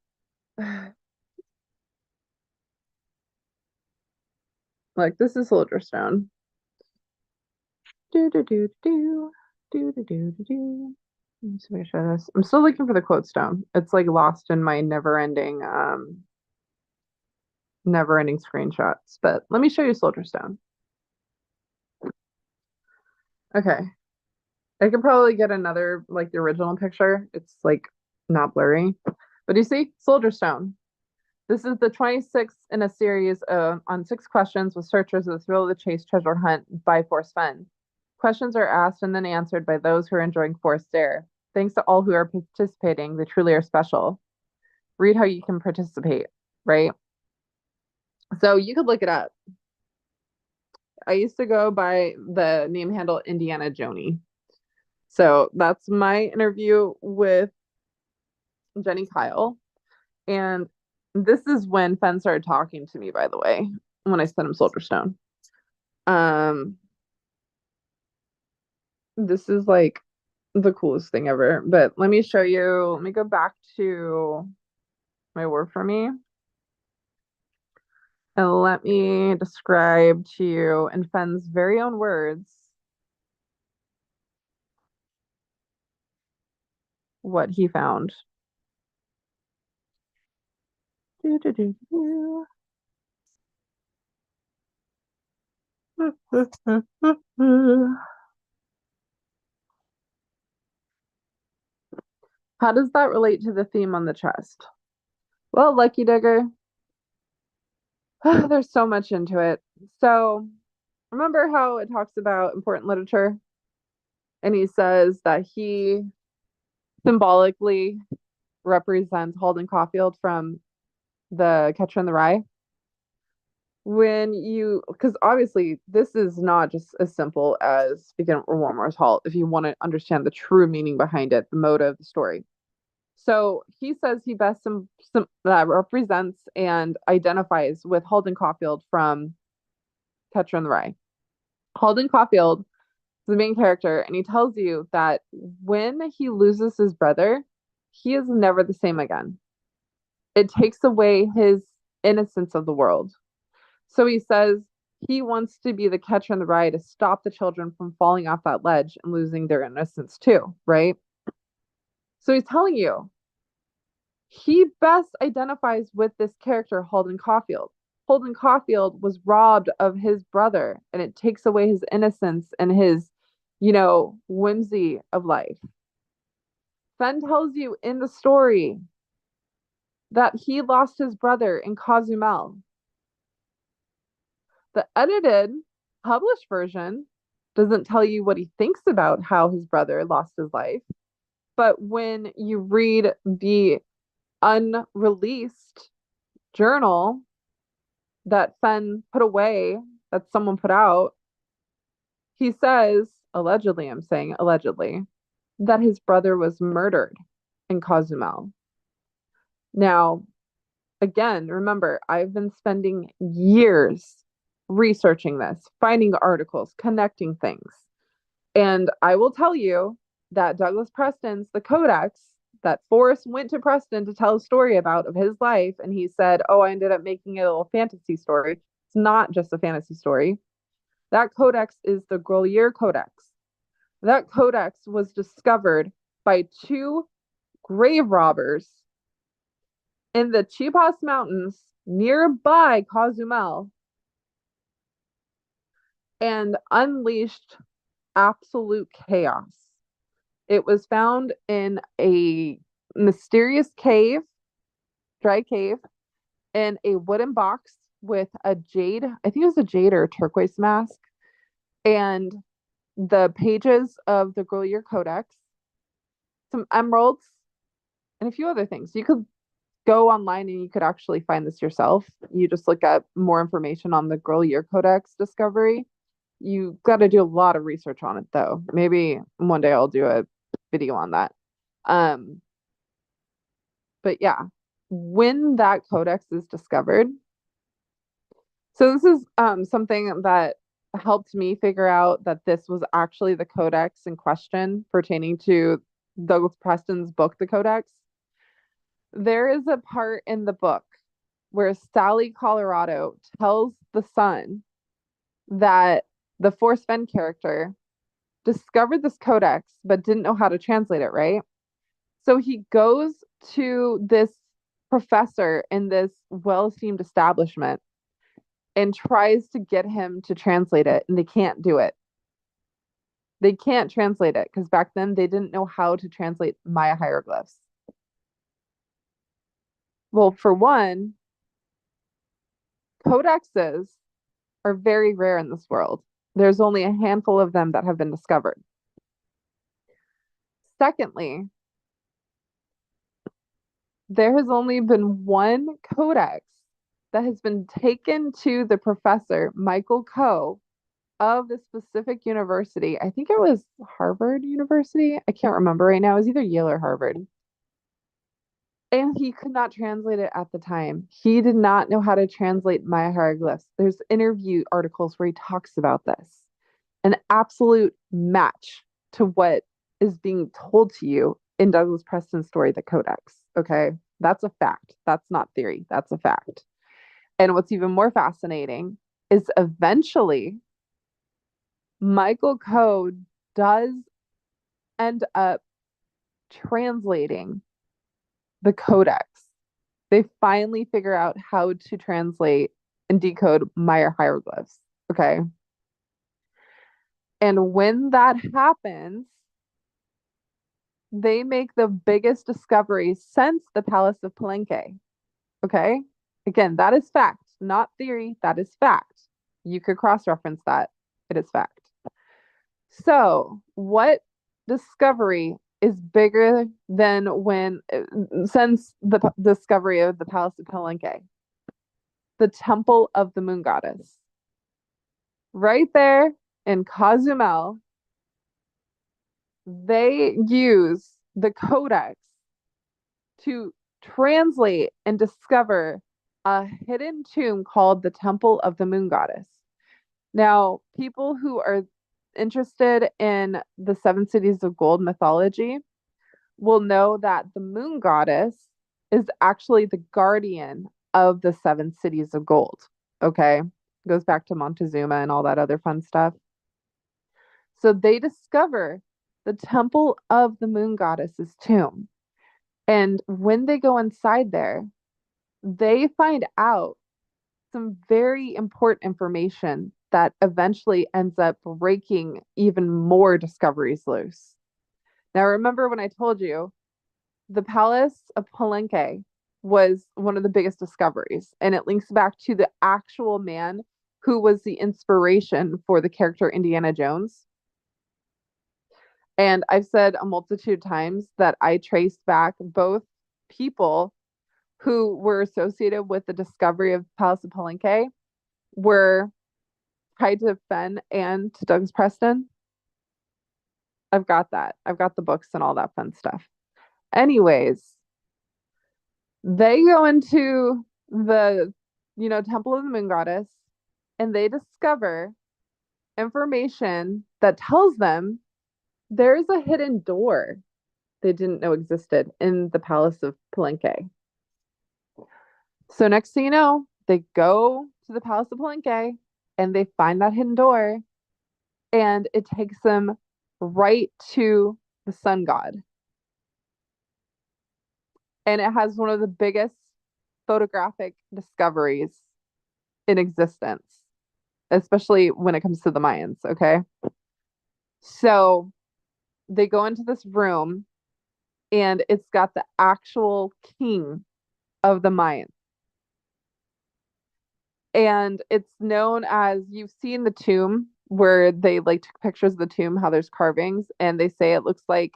Like this is Soldier Stone. Do do do do do do do do do. Let me see if I can show this. I'm still looking for the quote stone. It's like lost in my never-ending screenshots. But let me show you Soldier Stone. Okay. I could probably get another like the original picture. It's like not blurry. But do you see? Soldier Stone. This is the 26th in a series on 6 questions with searchers of the thrill of the chase treasure hunt by Force Fen. Questions are asked and then answered by those who are enjoying Forced Dare. Thanks to all who are participating. They truly are special. Read how you can participate, right? So you could look it up. I used to go by the name handle Indiana Joni. So that's my interview with Jenny Kyle. And this is when Fen started talking to me, by the way, when I sent him Soldier Stone. This is like the coolest thing ever. But let me show you. Let me go back to my work for me. And let me describe to you in Fen's very own words what he found. Do, do, do, do. How does that relate to the theme on the chest? Well, Lucky Digger, there's so much into it. So, remember how it talks about important literature? And he says that he symbolically represents Holden Caulfield from the Catcher in the Rye. Because obviously this is not just as simple as Begin or War Moore's Halt. If you want to understand the true meaning behind it, the motive, the story. So he says he best represents and identifies with Holden Caulfield from Catcher in the Rye. Holden Caulfield is the main character, and he tells you that when he loses his brother, he is never the same again. It takes away his innocence of the world. So he says he wants to be the catcher in the rye to stop the children from falling off that ledge and losing their innocence too, right? So he's telling you he best identifies with this character, Holden Caulfield. Holden Caulfield was robbed of his brother, and it takes away his innocence and his, whimsy of life. Fen tells you in the story that he lost his brother in Cozumel. The edited, published version doesn't tell you what he thinks about how his brother lost his life. But when you read the unreleased journal that Fenn put away, that someone put out, he says, allegedly, I'm saying allegedly, that his brother was murdered in Cozumel. Now, again, remember, I've been spending years researching this, finding articles, connecting things. And I will tell you that Douglas Preston's The Codex, that Forrest went to Preston to tell a story about of his life, and he said, oh, I ended up making a little fantasy story. It's not just a fantasy story. That codex is the Grolier Codex. That codex was discovered by two grave robbers in the Chiapas Mountains nearby Cozumel and unleashed absolute chaos. It was found in a mysterious cave, dry cave, in a wooden box with a jade, I think it was a jade or a turquoise mask, and the pages of the Grolier Codex, some emeralds, and a few other things. You could go online and you could actually find this yourself. You just look up more information on the Grolier Codex discovery. You got to do a lot of research on it, though. Maybe one day I'll do a video on that. But yeah, when that codex is discovered, so this is something that helped me figure out that this was actually the codex in question pertaining to Douglas Preston's book, The Codex. There is a part in the book where Sally Colorado tells the son that the Forrest Fenn character discovered this codex but didn't know how to translate it, right? So he goes to this professor in this well-esteemed establishment and tries to get him to translate it, and they can't do it. They can't translate it because back then they didn't know how to translate Maya hieroglyphs. Well, for one, codexes are very rare in this world. There's only a handful of them that have been discovered. Secondly, there has only been one codex that has been taken to the professor, Michael Coe, of the specific university. I think it was Harvard University. I can't remember right now. It was either Yale or Harvard. And he could not translate it at the time. He did not know how to translate Maya hieroglyphs. There's interview articles where he talks about this. An absolute match to what is being told to you in Douglas Preston's story, The Codex. Okay, that's a fact. That's not theory. That's a fact. And what's even more fascinating is eventually Michael Coe does end up translating the codex. They finally figure out how to translate and decode Maya hieroglyphs. Okay. And when that happens, they make the biggest discovery since the Palace of Palenque. Okay. Again, that is fact, not theory. That is fact. You could cross reference that. It is fact. So, what discovery is bigger than since the discovery of the Palace of Palenque? The Temple of the Moon Goddess. Right there in Cozumel, they use the codex to translate and discover a hidden tomb called the Temple of the Moon Goddess. Now, people who are interested in the Seven Cities of Gold mythology will know that the Moon Goddess is actually the guardian of the Seven Cities of Gold. Okay? Goes back to Montezuma and all that other fun stuff. So they discover the Temple of the Moon Goddess's tomb. And when they go inside there, they find out some very important information that eventually ends up breaking even more discoveries loose. Now, remember when I told you the Palace of Palenque was one of the biggest discoveries, and it links back to the actual man who was the inspiration for the character Indiana Jones. And I've said a multitude of times that I traced back both people who were associated with the discovery of Palace of Palenque were tied to Fenn and to Douglas Preston. I've got that. I've got the books and all that fun stuff. Anyways, they go into the, Temple of the Moon Goddess and they discover information that tells them there's a hidden door they didn't know existed in the Palace of Palenque. So next thing you know, they go to the Palace of Palenque and they find that hidden door and it takes them right to the sun god. And it has one of the biggest photographic discoveries in existence, especially when it comes to the Mayans, okay? So they go into this room and it's got the actual king of the Mayans. And it's known as, you've seen the tomb where they like took pictures of the tomb, how there's carvings, and they say it looks like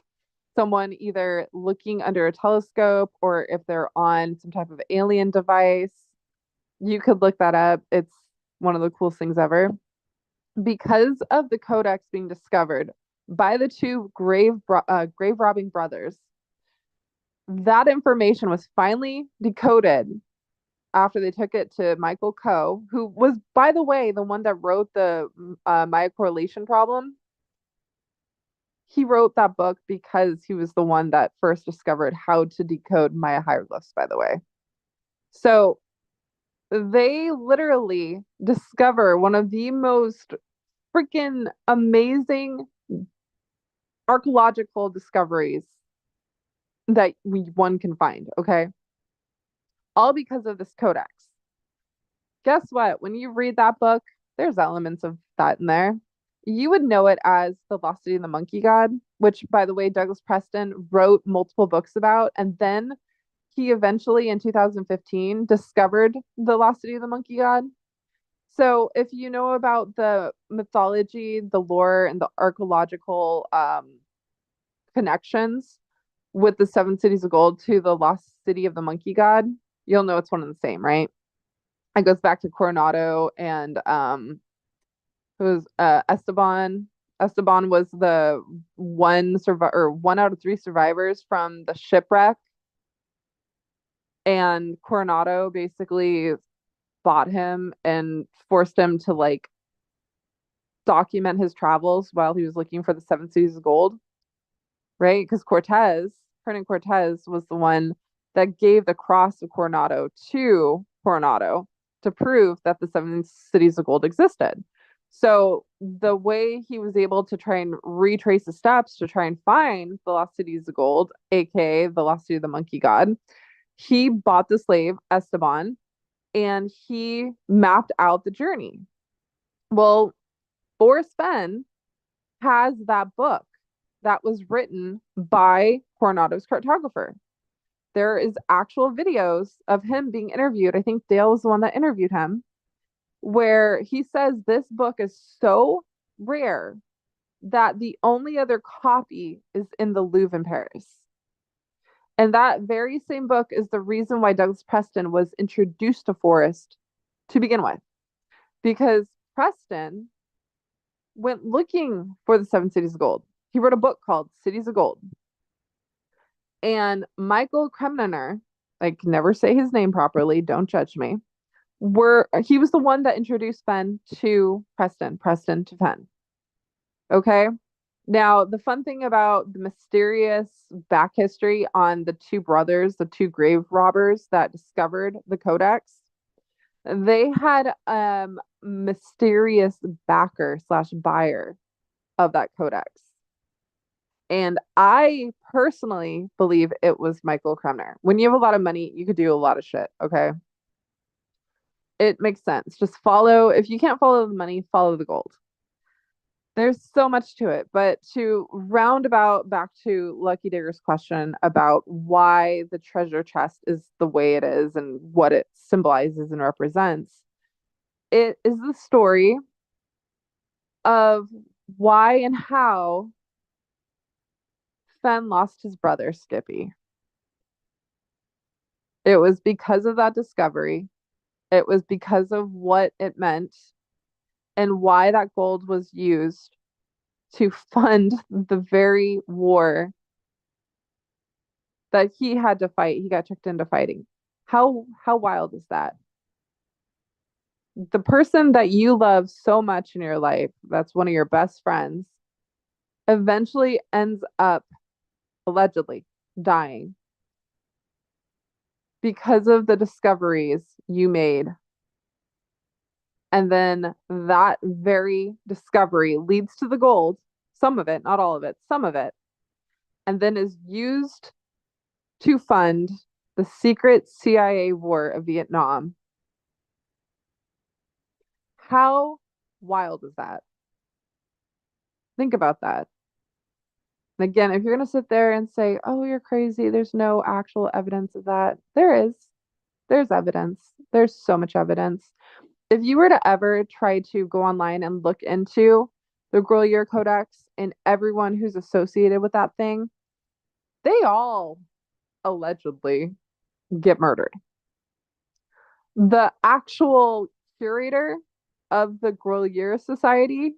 someone either looking under a telescope or if they're on some type of alien device. You could look that up. It's one of the coolest things ever. Because of the codex being discovered by the two grave robbing brothers, that information was finally decoded after they took it to Michael Coe, who was, by the way, the one that wrote the Maya correlation problem. He wrote that book because he was the one that first discovered how to decode Maya hieroglyphs, by the way. So they literally discover one of the most freaking amazing archaeological discoveries that one can find, okay? All because of this codex. Guess what? When you read that book, there's elements of that in there. You would know it as the Lost City of the Monkey God, which, by the way, Douglas Preston wrote multiple books about. And then he eventually, in 2015, discovered the Lost City of the Monkey God. So if you know about the mythology, the lore, and the archaeological connections with the Seven Cities of Gold to the Lost City of the Monkey God, you'll know it's one and the same, right? It goes back to Coronado and it was Esteban. Esteban was the one out of three survivors from the shipwreck, and Coronado basically bought him and forced him to like document his travels while he was looking for the Seven Cities of Gold, right? Because Hernan Cortez was the one that gave the cross of Coronado to Coronado to prove that the Seven Cities of Gold existed. So the way he was able to try and retrace the steps to try and find the Lost Cities of Gold, aka the Lost City of the Monkey God, he bought the slave Esteban and he mapped out the journey. Well, Boris Fenn has that book that was written by Coronado's cartographer. There is actual videos of him being interviewed. I think Dale was the one that interviewed him, where he says this book is so rare that the only other copy is in the Louvre in Paris. And that very same book is the reason why Douglas Preston was introduced to Forrest to begin with. Because Preston went looking for the Seven Cities of Gold. He wrote a book called Cities of Gold. And Michael Kremner, I can never say his name properly, don't judge me, he was the one that introduced Fenn to Preston to Fenn. Okay? Now, the fun thing about the mysterious back history on the two brothers, the two grave robbers that discovered the codex, they had mysterious backer slash buyer of that codex. And I personally believe it was Michael Kremner. When you have a lot of money, you could do a lot of shit, okay? It makes sense. Just if you can't follow the money, follow the gold. There's so much to it, but to roundabout back to Lucky Digger's question about why the treasure chest is the way it is and what it symbolizes and represents, it is the story of why and how Fenn lost his brother, Skippy. It was because of that discovery. It was because of what it meant and why that gold was used to fund the very war that he had to fight. He got tricked into fighting. How wild is that? The person that you love so much in your life, that's one of your best friends, eventually ends up allegedly dying because of the discoveries you made. And then that very discovery leads to the gold, some of it, not all of it, some of it, and then is used to fund the secret CIA war of Vietnam. How wild is that? Think about that. And again, if you're going to sit there and say, oh, you're crazy, there's no actual evidence of that, there is. There's evidence. There's so much evidence. If you were to ever try to go online and look into the Grolier Codex and everyone who's associated with that thing, they all allegedly get murdered. The actual curator of the Grolier Society,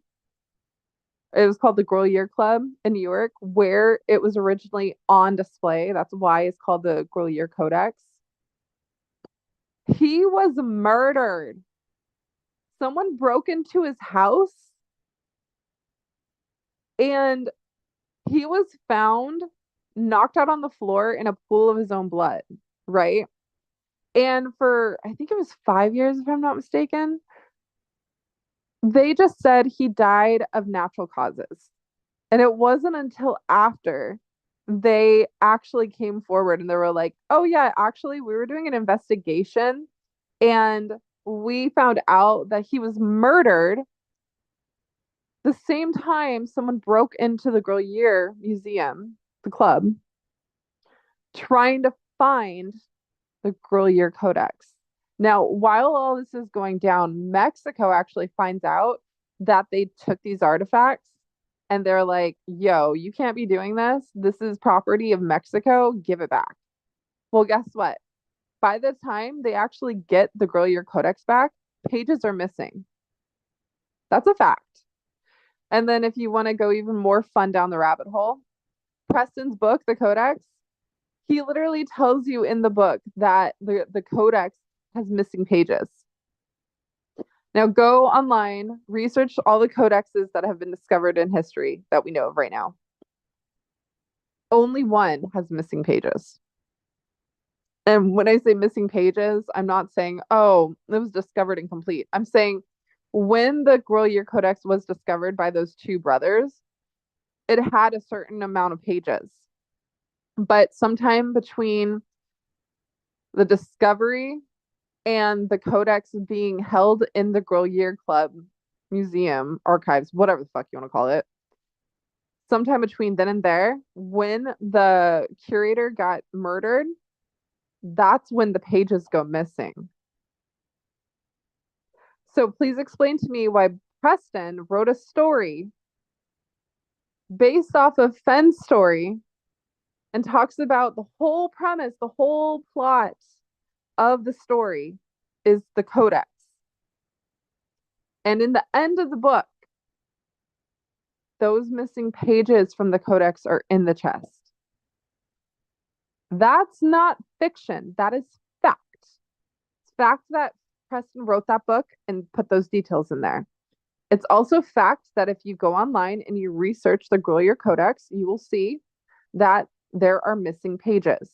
it was called the Grolier Club in New York, where it was originally on display. That's why it's called the Grolier Codex. He was murdered. Someone broke into his house and he was found knocked out on the floor in a pool of his own blood, right? And for, I think it was 5 years, if I'm not mistaken, they just said he died of natural causes. And it wasn't until after they actually came forward and they were like, oh, yeah, actually, we were doing an investigation and we found out that he was murdered the same time someone broke into the Grolier Museum, the club, trying to find the Grolier Codex. Now, while all this is going down, Mexico actually finds out that they took these artifacts and they're like, yo, you can't be doing this. This is property of Mexico. Give it back. Well, guess what? By the time they actually get the Grolier Codex back, pages are missing. That's a fact. And then if you want to go even more fun down the rabbit hole, Preston's book, The Codex, he literally tells you in the book that the Codex has missing pages. Now go online, research all the codexes that have been discovered in history that we know of right now. Only one has missing pages. And when I say missing pages, I'm not saying, oh, it was discovered incomplete. I'm saying when the Grolier Codex was discovered by those two brothers, it had a certain amount of pages. But sometime between the discovery and the codex being held in the Grolier Club Museum archives, whatever the fuck you want to call it, sometime between then and there, when the curator got murdered, that's when the pages go missing. So please explain to me why Preston wrote a story based off of Fenn's story and talks about the whole premise, the whole plot of the story is the codex. And in the end of the book, those missing pages from the codex are in the chest. That's not fiction. That is fact. It's fact that Preston wrote that book and put those details in there. It's also fact that if you go online and you research the Grolier Codex, you will see that there are missing pages,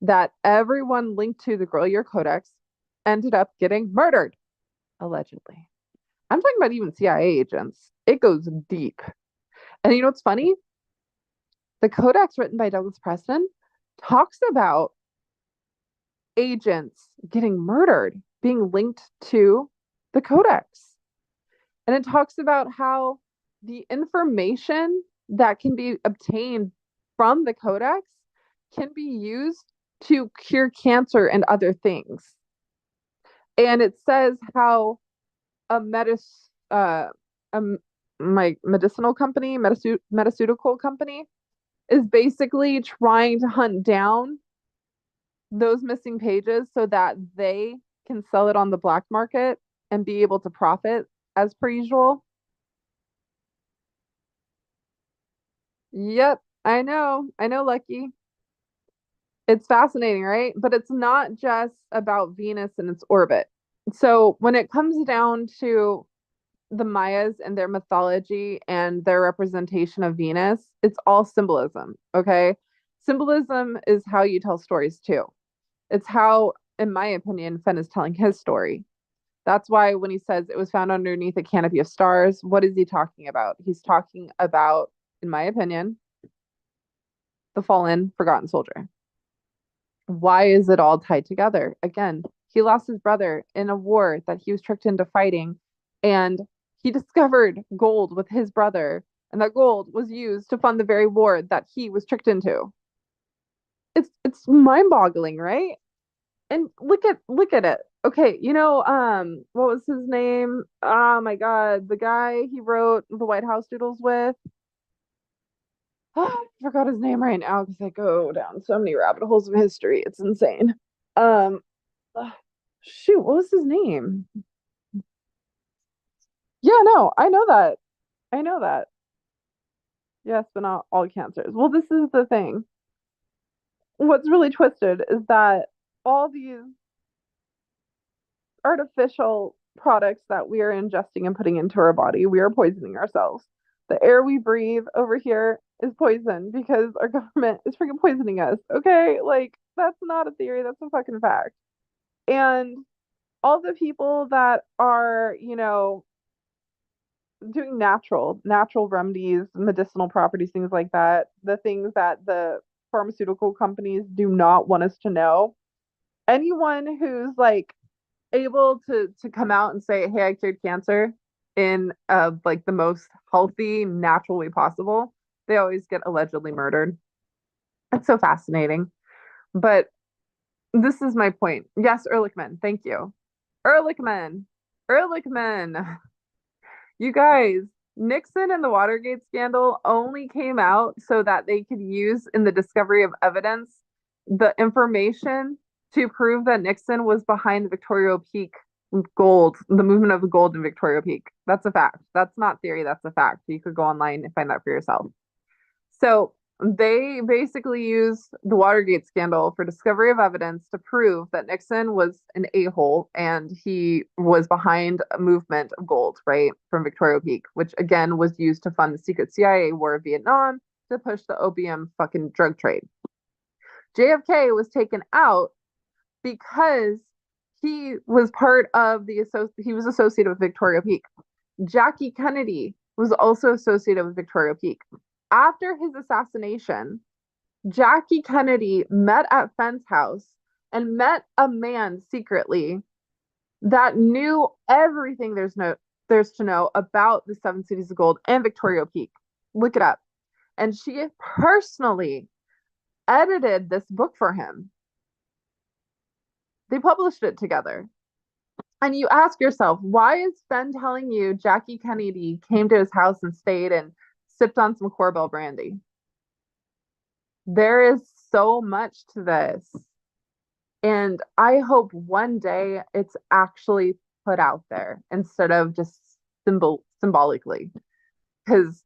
that everyone linked to the Grolier Codex ended up getting murdered, allegedly. I'm talking about even CIA agents. It goes deep. And you know what's funny? The Codex written by Douglas Preston talks about agents getting murdered, being linked to the Codex. And it talks about how the information that can be obtained from the Codex can be used to cure cancer and other things. And it says how a my medicinal company, mediceutical company, is basically trying to hunt down those missing pages so that they can sell it on the black market and be able to profit as per usual. Yep, I know. I know, Lucky. It's fascinating, right? But it's not just about Venus and its orbit. So when it comes down to the Mayas and their mythology and their representation of Venus, it's all symbolism, okay? Symbolism is how you tell stories too. It's how, in my opinion, Fenn is telling his story. That's why when he says it was found underneath a canopy of stars, what is he talking about? He's talking about, in my opinion, the fallen, forgotten soldier. Why is it all tied together? Again, he lost his brother in a war that he was tricked into fighting, and he discovered gold with his brother, and that gold was used to fund the very war that he was tricked into. It's mind-boggling, right? And look at it. Okay, what was his name? Oh my God, the guy he wrote the White House Doodles with. I forgot his name right now because I go down so many rabbit holes of history. It's insane. Um, shoot, what was his name? Yeah, no, I know that. I know that. Yes, but not all cancers. Well, this is the thing. What's really twisted is that all these artificial products that we are ingesting and putting into our body, we are poisoning ourselves. The air we breathe over here is poison because our government is freaking poisoning us. Okay, like that's not a theory, that's a fucking fact. And all the people that are, doing natural remedies, medicinal properties, things like that, the things that the pharmaceutical companies do not want us to know. Anyone who's like able to come out and say, "Hey, I cured cancer," in like the most healthy, natural way possible, they always get allegedly murdered. It's so fascinating. But this is my point. Yes, Ehrlichman. Thank you. Ehrlichman. Ehrlichman. You guys, Nixon and the Watergate scandal only came out so that they could use in the discovery of evidence the information to prove that Nixon was behind the Victoria Peak gold, the movement of the gold in Victoria Peak. That's a fact. That's not theory, that's a fact. You could go online and find that for yourself. So they basically used the Watergate scandal for discovery of evidence to prove that Nixon was an a-hole and he was behind a movement of gold, right, from Victoria Peak, which again was used to fund the secret CIA war of Vietnam to push the opium fucking drug trade. JFK was taken out because he was part of he was associated with Victoria Peak. Jackie Kennedy was also associated with Victoria Peak. After his assassination, Jackie Kennedy met at Fenn's house and met a man secretly that knew everything there's to know about the Seven Cities of Gold and Victoria Peak. Look it up. And she personally edited this book for him. They published it together. And you ask yourself, why is Ben telling you Jackie Kennedy came to his house and stayed and sipped on some Corbel brandy? There is so much to this. And I hope one day it's actually put out there instead of just symbolically. Because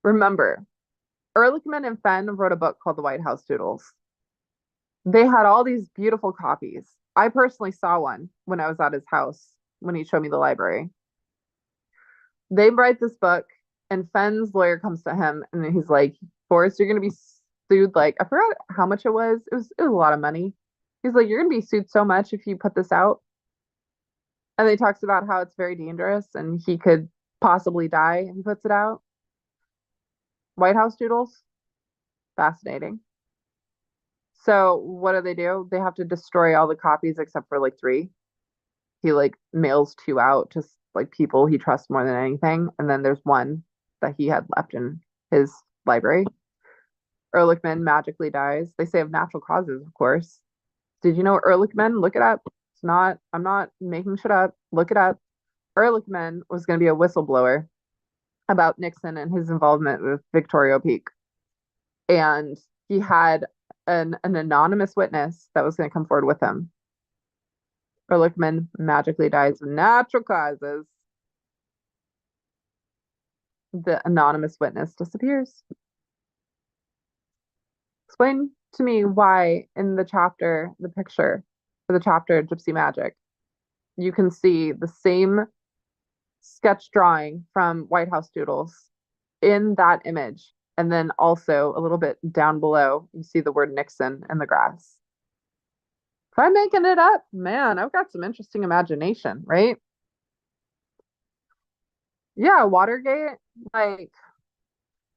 remember, Ehrlichman and Fenn wrote a book called The White House Doodles. They had all these beautiful copies. I personally saw one when I was at his house when he showed me the library. They write this book, and Fenn's lawyer comes to him and he's like, "Forrest, you're gonna be sued like I forgot how much it was. It was a lot of money." He's like, "You're gonna be sued so much if you put this out." And he talks about how it's very dangerous and he could possibly die if he puts it out. White House Doodles, fascinating. So what do? They have to destroy all the copies except for like three. He like mails two out to like people he trusts more than anything, and then there's one that he had left in his library. Ehrlichman magically dies. They say of natural causes, of course. Did you know Ehrlichman? Look it up. It's not. I'm not making shit up. Look it up. Ehrlichman was going to be a whistleblower about Nixon and his involvement with Victoria Peak. and he had an anonymous witness that was going to come forward with him. Ehrlichman magically dies of natural causes. The anonymous witness disappears. Explain to me why in the chapter, the picture for the chapter Gypsy Magic, you can see the same sketch drawing from White House Doodles in that image. And then also a little bit down below, you see the word Nixon in the grass. If I'm making it up, man, I've got some interesting imagination, right? Yeah, Watergate, like,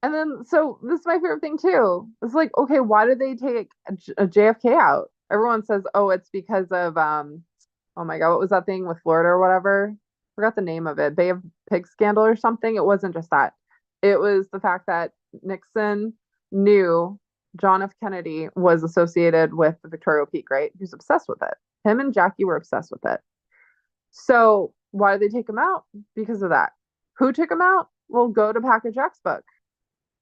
and then so this is my favorite thing too. It's like, okay, why did they take a JFK out? Everyone says, oh, it's because of oh my God, what was that thing with Florida or whatever? Forgot the name of it. Bay of Pig scandal or something. It wasn't just that. It was the fact that Nixon knew John F. Kennedy was associated with the Victoria Peak, right? He was obsessed with it. Him and Jackie were obsessed with it. So why did they take him out? Because of that. Who took him out? Well, go to Packer Jack's book.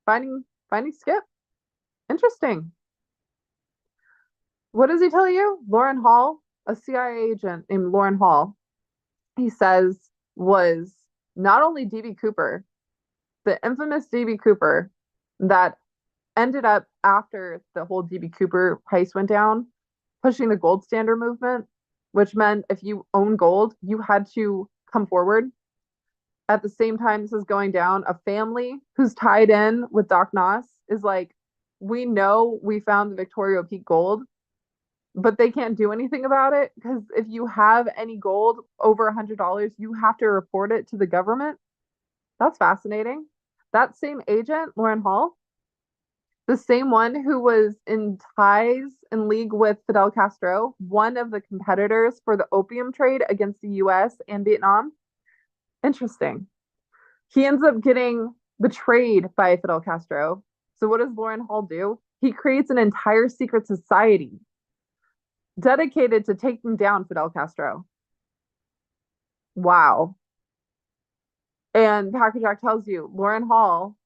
Finding Skip. Interesting. What does he tell you? Lauren Hall, a CIA agent named Lauren Hall, he says was not only DB Cooper, the infamous DB Cooper that ended up after the whole DB Cooper heist went down, pushing the gold standard movement, which meant if you own gold, you had to come forward. At the same time this is going down, a family who's tied in with Doc Noss is like, we know we found the Victoria Peak gold, but they can't do anything about it because if you have any gold over $100, you have to report it to the government. That's fascinating. That same agent, Lauren Hall, the same one who was in ties and league with Fidel Castro, one of the competitors for the opium trade against the US and Vietnam. Interesting. He ends up getting betrayed by Fidel Castro. So what does Lauren Hall do? He creates an entire secret society dedicated to taking down Fidel Castro. Wow. And Packer Jack tells you Lauren Hall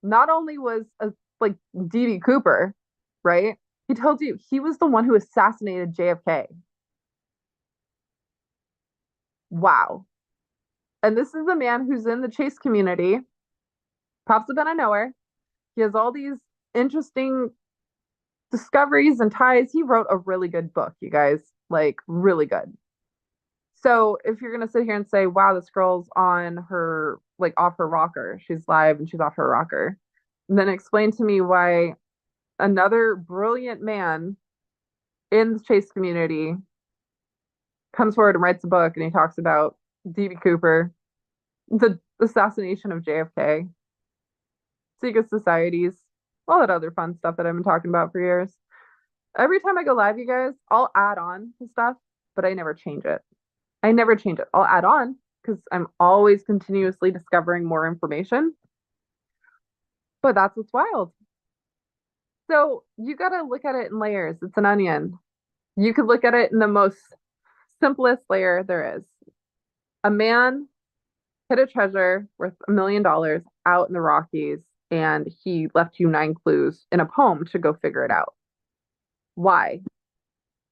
not only was a like D.B. Cooper, right? He tells you he was the one who assassinated JFK. Wow. And this is a man who's in the Chase community, pops up out of nowhere. He has all these interesting discoveries and ties. He wrote a really good book, you guys, like really good. So if you're gonna sit here and say, wow, this girl's on her, like off her rocker, she's live and she's off her rocker, then explain to me why another brilliant man in the Chase community comes forward and writes a book and he talks about D.B. Cooper, the assassination of JFK, secret societies, all that other fun stuff that I've been talking about for years. Every time I go live, you guys, I'll add on to stuff, but I never change it. I never change it. I'll add on because I'm always continuously discovering more information. But that's what's wild. So you got to look at it in layers. It's an onion. You could look at it in the most simplest layer there is. A man hid a treasure worth $1 million out in the Rockies, and he left you 9 clues in a poem to go figure it out. Why?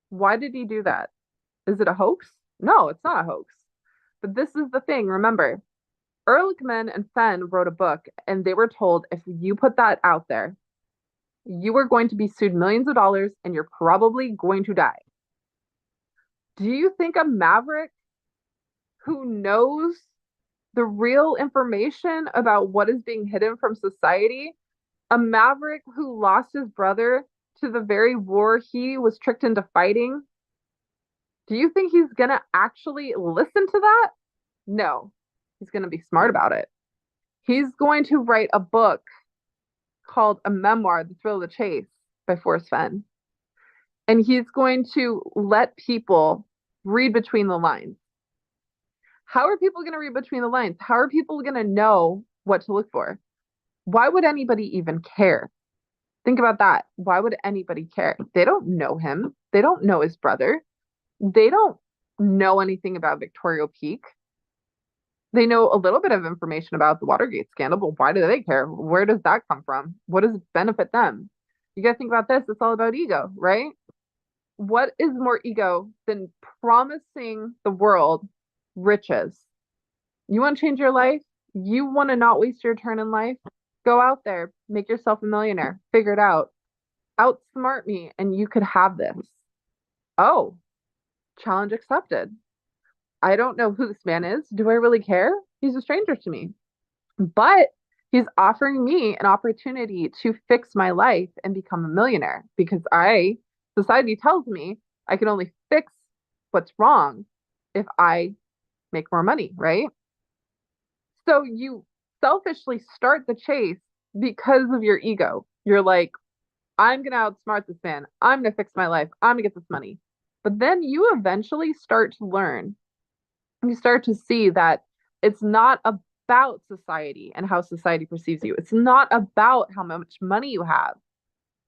Why did he do that? Is it a hoax? No, it's not a hoax. But this is the thing. Remember, Ehrlichman and Fenn wrote a book, and they were told if you put that out there, you are going to be sued millions of dollars and you're probably going to die. Do you think a maverick who knows the real information about what is being hidden from society, a maverick who lost his brother to the very war he was tricked into fighting, do you think he's going to actually listen to that? No, he's going to be smart about it. He's going to write a book called A Memoir, The Thrill of the Chase by Forrest Fenn. And he's going to let people read between the lines. How are people going to read between the lines? How are people going to know what to look for? Why would anybody even care? Think about that. Why would anybody care? They don't know him. They don't know his brother. They don't know anything about Victoria Peak. They know a little bit of information about the Watergate scandal, but why do they care? Where does that come from? What does it benefit them? You got to think about this. It's all about ego, right? What is more ego than promising the world riches? You want to change your life? You want to not waste your turn in life? Go out there, make yourself a millionaire, figure it out, outsmart me, and you could have this. Oh, challenge accepted. I don't know who this man is. Do I really care? He's a stranger to me. But he's offering me an opportunity to fix my life and become a millionaire because society tells me I can only fix what's wrong if I make more money, right? So you selfishly start the chase because of your ego. You're like, I'm going to outsmart this man. I'm going to fix my life. I'm going to get this money. But then you eventually start to learn. You start to see that it's not about society and how society perceives you. It's not about how much money you have.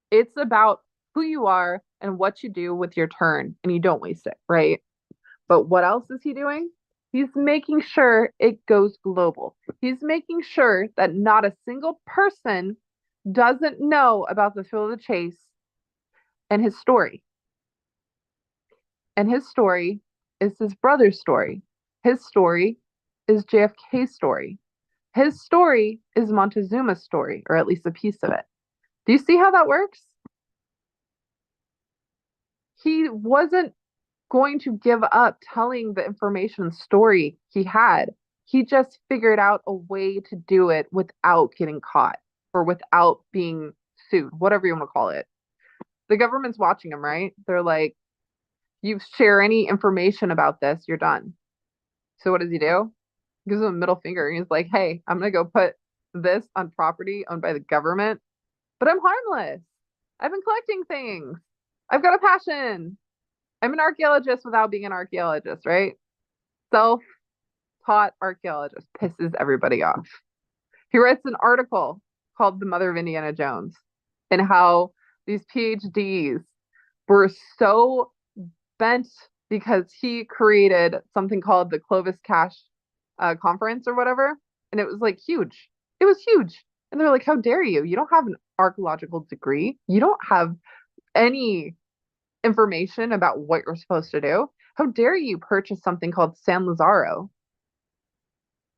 It's about who you are and what you do with your turn, and you don't waste it, right? But what else is he doing? He's making sure it goes global. He's making sure that not a single person doesn't know about the thrill of the chase and his story. And his story is his brother's story. His story is JFK's story. His story is Montezuma's story, or at least a piece of it. Do you see how that works? He wasn't going to give up telling the information story he had. He just figured out a way to do it without getting caught or without being sued, whatever you want to call it. The government's watching him, right? They're like, you share any information about this, you're done. So what does he do? He gives him a middle finger. He's like, hey, I'm going to go put this on property owned by the government, but I'm harmless. I've been collecting things. I've got a passion. I'm an archaeologist without being an archaeologist, right? Self-taught archaeologist pisses everybody off. He writes an article called The Mother of Indiana Jones and how these PhDs were so bent because he created something called the Clovis Cash conference or whatever. And it was like huge. It was huge. And they're like, how dare you? You don't have an archaeological degree. You don't have any information about what you're supposed to do. How dare you purchase something called San Lazaro?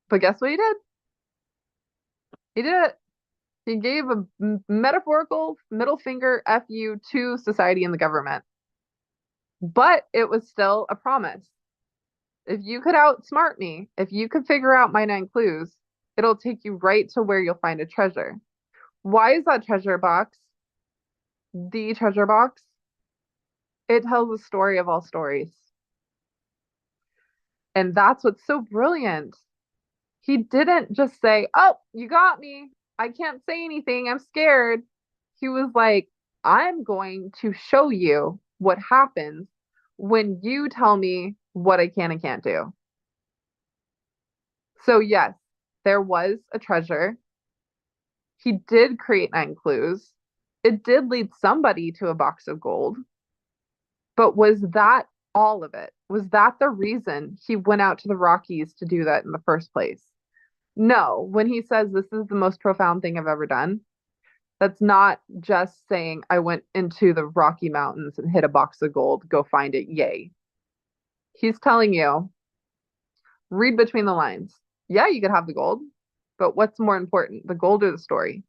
But guess what he did? He did it. He gave a metaphorical middle finger F you to society and the government. But it was still a promise. If you could outsmart me, if you could figure out my 9 clues, it'll take you right to where you'll find a treasure. Why is that treasure box the treasure box? It tells the story of all stories. And that's what's so brilliant. He didn't just say, oh, you got me. I can't say anything. I'm scared. He was like, I'm going to show you what happens when you tell me what I can and can't do. So, yes, there was a treasure. He did create 9 clues. It did lead somebody to a box of gold. But was that all of it? Was that the reason he went out to the Rockies to do that in the first place? No, when he says this is the most profound thing I've ever done, that's not just saying I went into the Rocky Mountains and hit a box of gold, go find it, yay. He's telling you, read between the lines. Yeah, you could have the gold, but what's more important, the gold or the story?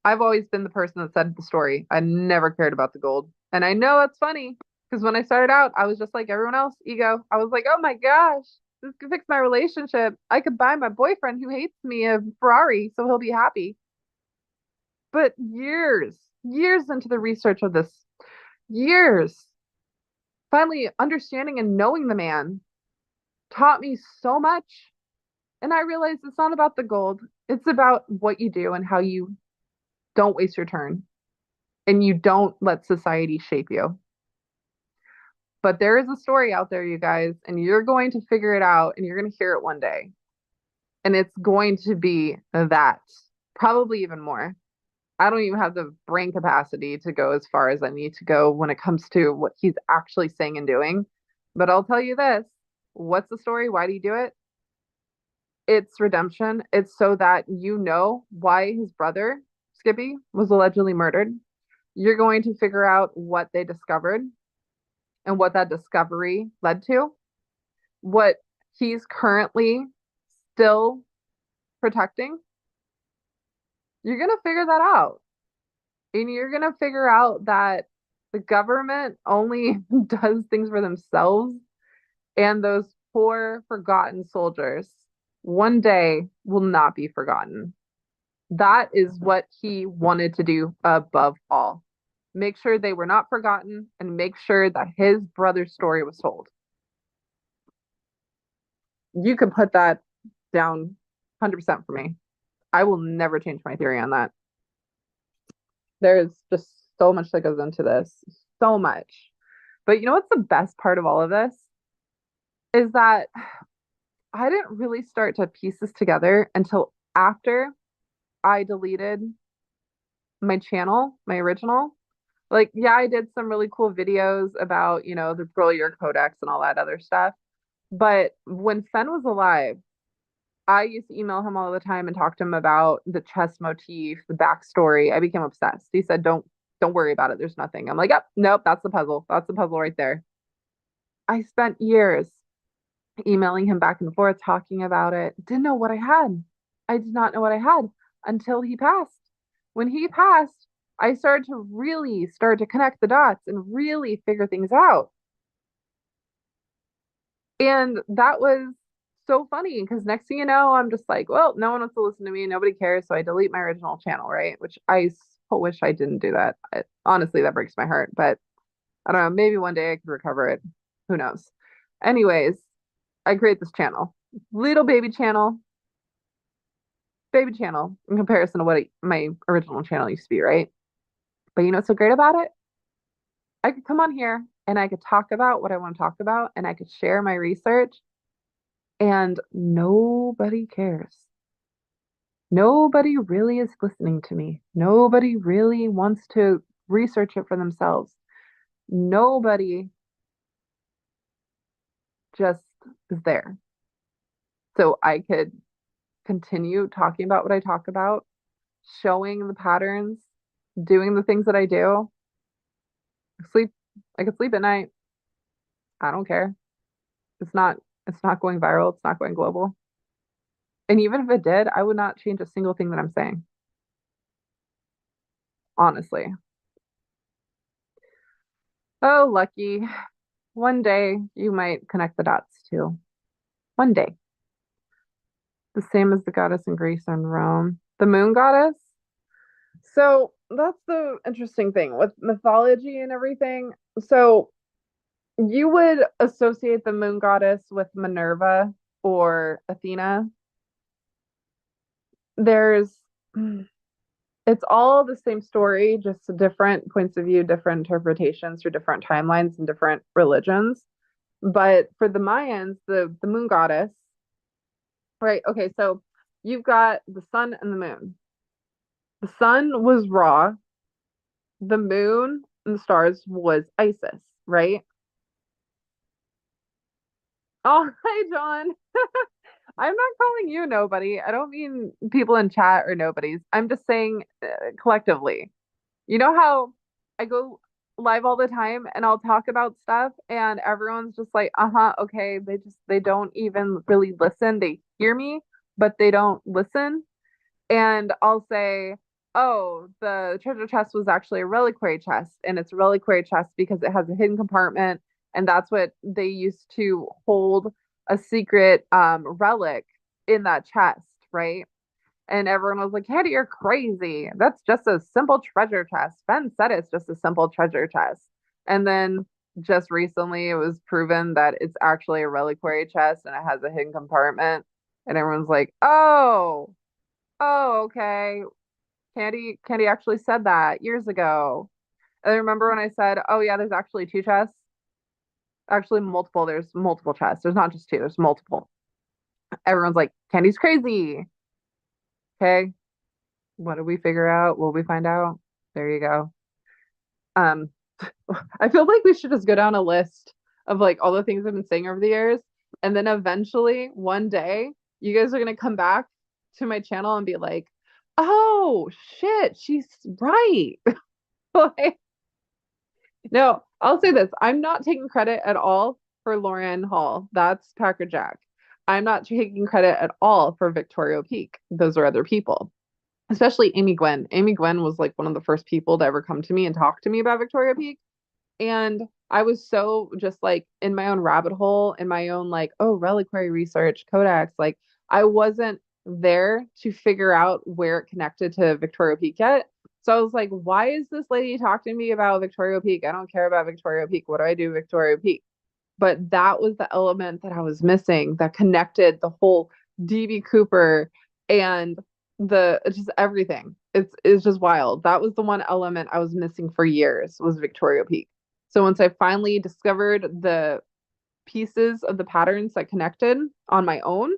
I've always been the person that said the story. I never cared about the gold. And I know it's funny because when I started out, I was just like everyone else, ego. I was like, oh my gosh, this could fix my relationship. I could buy my boyfriend who hates me a Ferrari so he'll be happy. But years into the research of this, years, finally understanding and knowing the man taught me so much. And I realized it's not about the gold. It's about what you do and how you don't waste your turn and you don't let society shape you. But there is a story out there, you guys, and you're going to figure it out and you're going to hear it one day. And it's going to be that, probably even more. I don't even have the brain capacity to go as far as I need to go when it comes to what he's actually saying and doing. But I'll tell you this, what's the story? Why do you do it? It's redemption. It's so that you know why his brother, Skippy, was allegedly murdered. You're going to figure out what they discovered and what that discovery led to, what he's currently still protecting. You're going to figure that out. And you're going to figure out that the government only does things for themselves, and those poor, forgotten soldiers one day will not be forgotten. That is what he wanted to do above all. Make sure they were not forgotten and make sure that his brother's story was told. You can put that down 100% for me. I will never change my theory on that. There's just so much that goes into this. So much. But you know what's the best part of all of this? Is that I didn't really start to piece this together until after I deleted my channel, my original. Like, yeah, I did some really cool videos about, the Brilliant Codex and all that other stuff. But when Fen was alive, I used to email him all the time and talk to him about the chess motif, the backstory. I became obsessed. He said, don't worry about it. There's nothing. I'm like, yep, nope, that's the puzzle. That's the puzzle right there. I spent years emailing him back and forth, talking about it. Didn't know what I had. I did not know what I had until he passed. When he passed, I started to really start to connect the dots and really figure things out. And that was so funny because next thing you know, I'm just like, well, no one wants to listen to me. Nobody cares. So I delete my original channel, right? Which I so wish I didn't do that. Honestly, that breaks my heart. But I don't know. Maybe one day I could recover it. Who knows? Anyways, I create this channel, little baby channel in comparison to what my original channel used to be, right? But you know what's so great about it? I could come on here and I could talk about what I want to talk about and I could share my research and nobody cares. Nobody really is listening to me. Nobody really wants to research it for themselves. Nobody just is there. So I could continue talking about what I talk about, showing the patterns, doing the things that I do. Sleep, I could sleep at night. I don't care. It's not it's not going viral, it's not going global. And even if it did, I would not change a single thing that I'm saying. Honestly. Oh, lucky. One day you might connect the dots too. One day. The same as the goddess in Greece and Rome. The moon goddess. So that's the interesting thing with mythology and everything. So you would associate the moon goddess with Minerva or Athena. There's it's all the same story, just different points of view, different interpretations for different timelines and different religions. But for the Mayans, the moon goddess, right? Okay, so you've got the sun and the moon. The sun was Ra, the moon and the stars was Isis, right? Oh, hi, John. I'm not calling you nobody. I don't mean people in chat or nobodies. I'm just saying collectively. You know how I go live all the time and I'll talk about stuff and everyone's just like, uh-huh, okay. They don't even really listen. They hear me, but they don't listen. And I'll say, oh, the treasure chest was actually a reliquary chest, and it's a reliquary chest because it has a hidden compartment, and that's what they used to hold a secret relic in that chest, right? And everyone was like, Hattie, you're crazy. That's just a simple treasure chest. Ben said it's just a simple treasure chest. And then just recently it was proven that it's actually a reliquary chest and it has a hidden compartment. And everyone's like, oh, okay. Candy actually said that years ago. And I remember when I said, oh yeah, there's actually two chests. Actually multiple. There's multiple chests. There's not just two, there's multiple. Everyone's like, Candy's crazy. Okay. What did we figure out? Will we find out? There you go. Um, I feel like we should just go down a list of like all the things I've been saying over the years, and then eventually one day you guys are gonna come back to my channel and be like, oh shit, she's right. Like, no, I'll say this. I'm not taking credit at all for Lauren Hall. That's Packer Jack. I'm not taking credit at all for Victoria Peak. Those are other people, especially Amy Gwen. Amy Gwen was like one of the first people to ever come to me and talk to me about Victoria Peak. And I was so just like in my own rabbit hole, in my own like, oh, reliquary research, codex. Like I wasn't there to figure out where it connected to Victoria Peak yet. So I was like, why is this lady talking to me about Victoria Peak? I don't care about Victoria Peak. What do I do, Victoria Peak? But that was the element that I was missing that connected the whole DB Cooper and the just everything. It's just wild. That was the one element I was missing for years was Victoria Peak. So once I finally discovered the pieces of the patterns that connected on my own,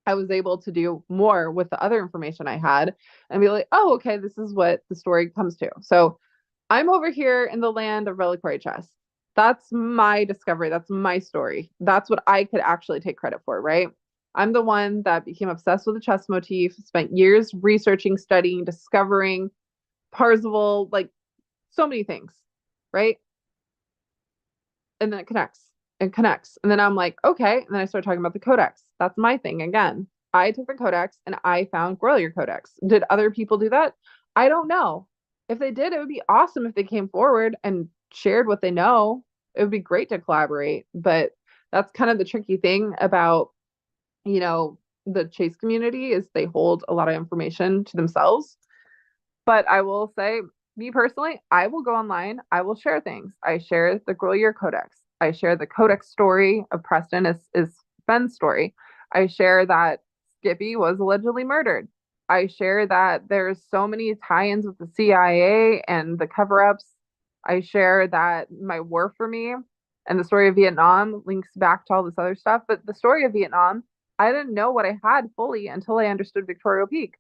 I was able to do more with the other information I had and be like, oh, okay, this is what the story comes to. So I'm over here in the land of reliquary chests. That's my discovery. That's my story. That's what I could actually take credit for, right? I'm the one that became obsessed with the chess motif, spent years researching, studying, discovering Parzival, like so many things, right? And then it connects and connects. And then I'm like, okay. And then I start talking about the codex. That's my thing again. I took the codex and I found Grolier Codex. Did other people do that? I don't know. If they did, it would be awesome if they came forward and shared what they know. It would be great to collaborate. But that's kind of the tricky thing about, you know, the chase community is they hold a lot of information to themselves. But I will say, me personally, I will go online. I will share things. I share the Grolier Codex. I share the Codex story of Preston is Ben's story. I share that Skippy was allegedly murdered. I share that there's so many tie-ins with the CIA and the cover-ups. I share that my war for me and the story of Vietnam links back to all this other stuff. But the story of Vietnam, I didn't know what I had fully until I understood Victoria Peak.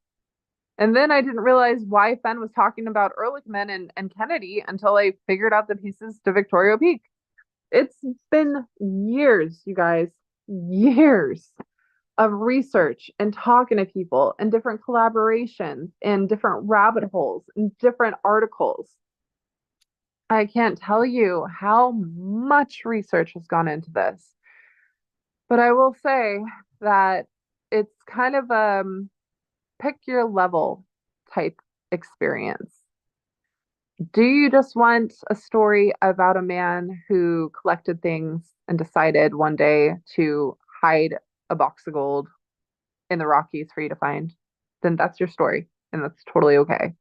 And then I didn't realize why Fenn was talking about Ehrlichman and Kennedy until I figured out the pieces to Victoria Peak. It's been years, you guys, years of research and talking to people and different collaborations and different rabbit holes and different articles. I can't tell you how much research has gone into this, but I will say that it's kind of pick your level type experience. Do you just want a story about a man who collected things and decided one day to hide a box of gold in the Rockies for you to find? Then that's your story, and that's totally okay.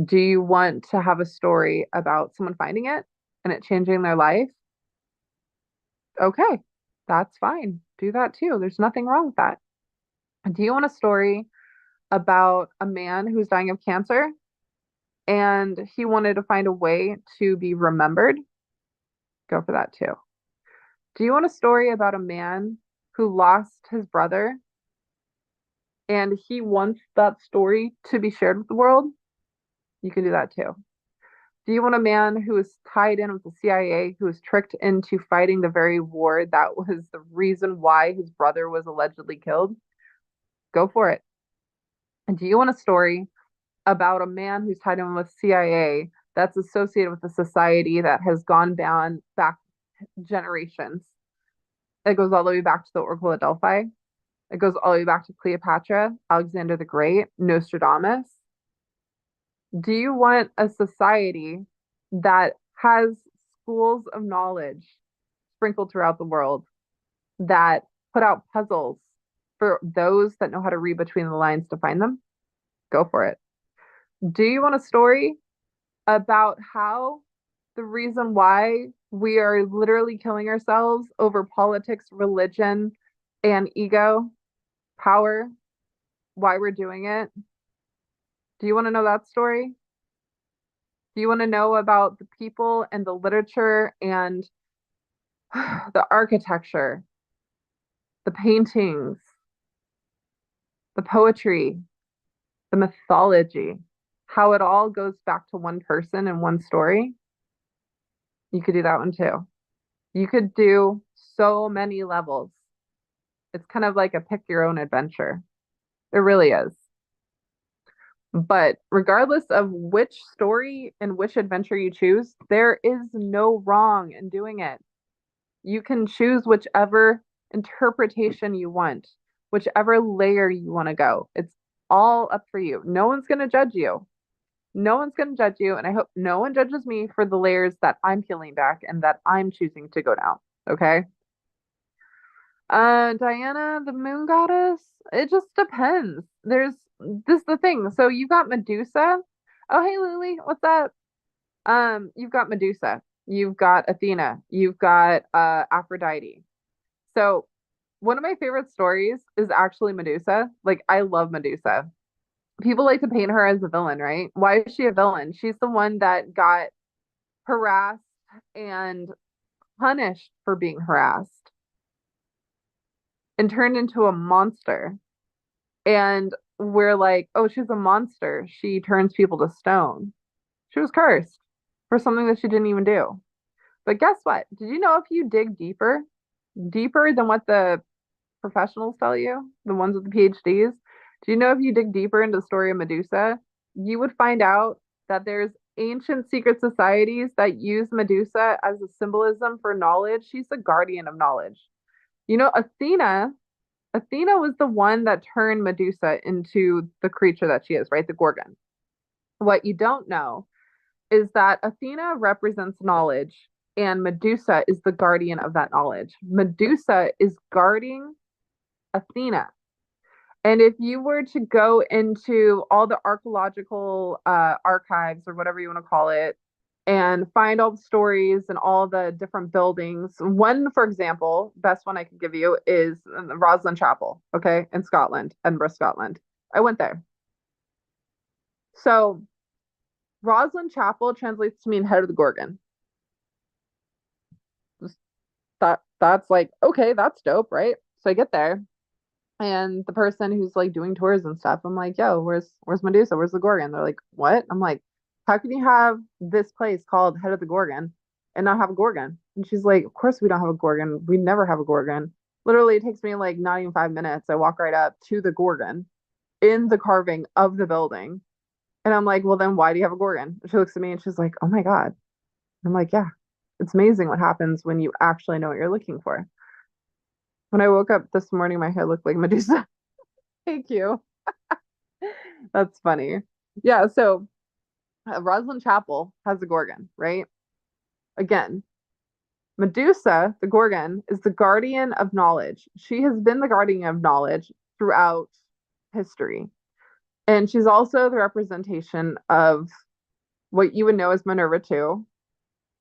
Do you want to have a story about someone finding it and it changing their life? Okay, that's fine. Do that too. There's nothing wrong with that. Do you want a story about a man who's dying of cancer and he wanted to find a way to be remembered? Go for that too. Do you want a story about a man who lost his brother and he wants that story to be shared with the world? You can do that too. Do you want a man who is tied in with the CIA, who was tricked into fighting the very war that was the reason why his brother was allegedly killed? Go for it. And do you want a story about a man who's tied in with CIA that's associated with a society that has gone down back generations? It goes all the way back to the Oracle at Delphi. It goes all the way back to Cleopatra, Alexander the Great, Nostradamus. Do you want a society that has schools of knowledge sprinkled throughout the world that put out puzzles for those that know how to read between the lines to find them? Go for it. Do you want a story about how the reason why we are literally killing ourselves over politics, religion, and ego, power, why we're doing it? Do you want to know that story? Do you want to know about the people and the literature and the architecture, the paintings, the poetry, the mythology, how it all goes back to one person and one story? You could do that one too. You could do so many levels. It's kind of like a pick your own adventure. It really is. But regardless of which story and which adventure you choose, there is no wrong in doing it. You can choose whichever interpretation you want, whichever layer you want to go. It's all up for you. No one's going to judge you. No one's going to judge you. And I hope no one judges me for the layers that I'm peeling back and that I'm choosing to go down. Okay. Diana, the moon goddess, it just depends. There's this is the thing. So you've got Medusa. Oh, hey Lily, what's up? You've got Medusa, you've got Athena, you've got Aphrodite. So one of my favorite stories is actually Medusa. Like I love Medusa. People like to paint her as a villain, right? Why is she a villain? She's the one that got harassed and punished for being harassed and turned into a monster. And we're like, oh, she's a monster. She turns people to stone. She was cursed for something that she didn't even do. But guess what? Did you know if you dig deeper, deeper than what the professionals tell you, the ones with the PhDs, do you know if you dig deeper into the story of Medusa, you would find out that there's ancient secret societies that use Medusa as a symbolism for knowledge. She's the guardian of knowledge. You know, Athena was the one that turned Medusa into the creature that she is, right? The Gorgon. What you don't know is that Athena represents knowledge and Medusa is the guardian of that knowledge. Medusa is guarding Athena. And if you were to go into all the archaeological archives or whatever you want to call it and find all the stories and all the different buildings, one, for example, best one I could give you is the Rosslyn Chapel, okay, in Scotland, Edinburgh, Scotland. I went there. So Rosslyn Chapel translates to mean head of the Gorgon. Just that's like, okay, that's dope, right? So I get there and the person who's like doing tours and stuff, I'm like, yo, where's Medusa? Where's the Gorgon? They're like, what? I'm like, how can you have this place called Head of the Gorgon and not have a Gorgon? And she's like, of course we don't have a Gorgon. We never have a Gorgon. Literally, it takes me like not even 5 minutes. I walk right up to the Gorgon in the carving of the building. And I'm like, well, then why do you have a Gorgon? She looks at me and she's like, oh my God. I'm like, yeah, it's amazing what happens when you actually know what you're looking for. When I woke up this morning, my hair looked like Medusa. Thank you. That's funny. Yeah, so Rosslyn Chapel has a Gorgon, right? Again, Medusa, the Gorgon, is the guardian of knowledge. She has been the guardian of knowledge throughout history. And she's also the representation of what you would know as Minerva too.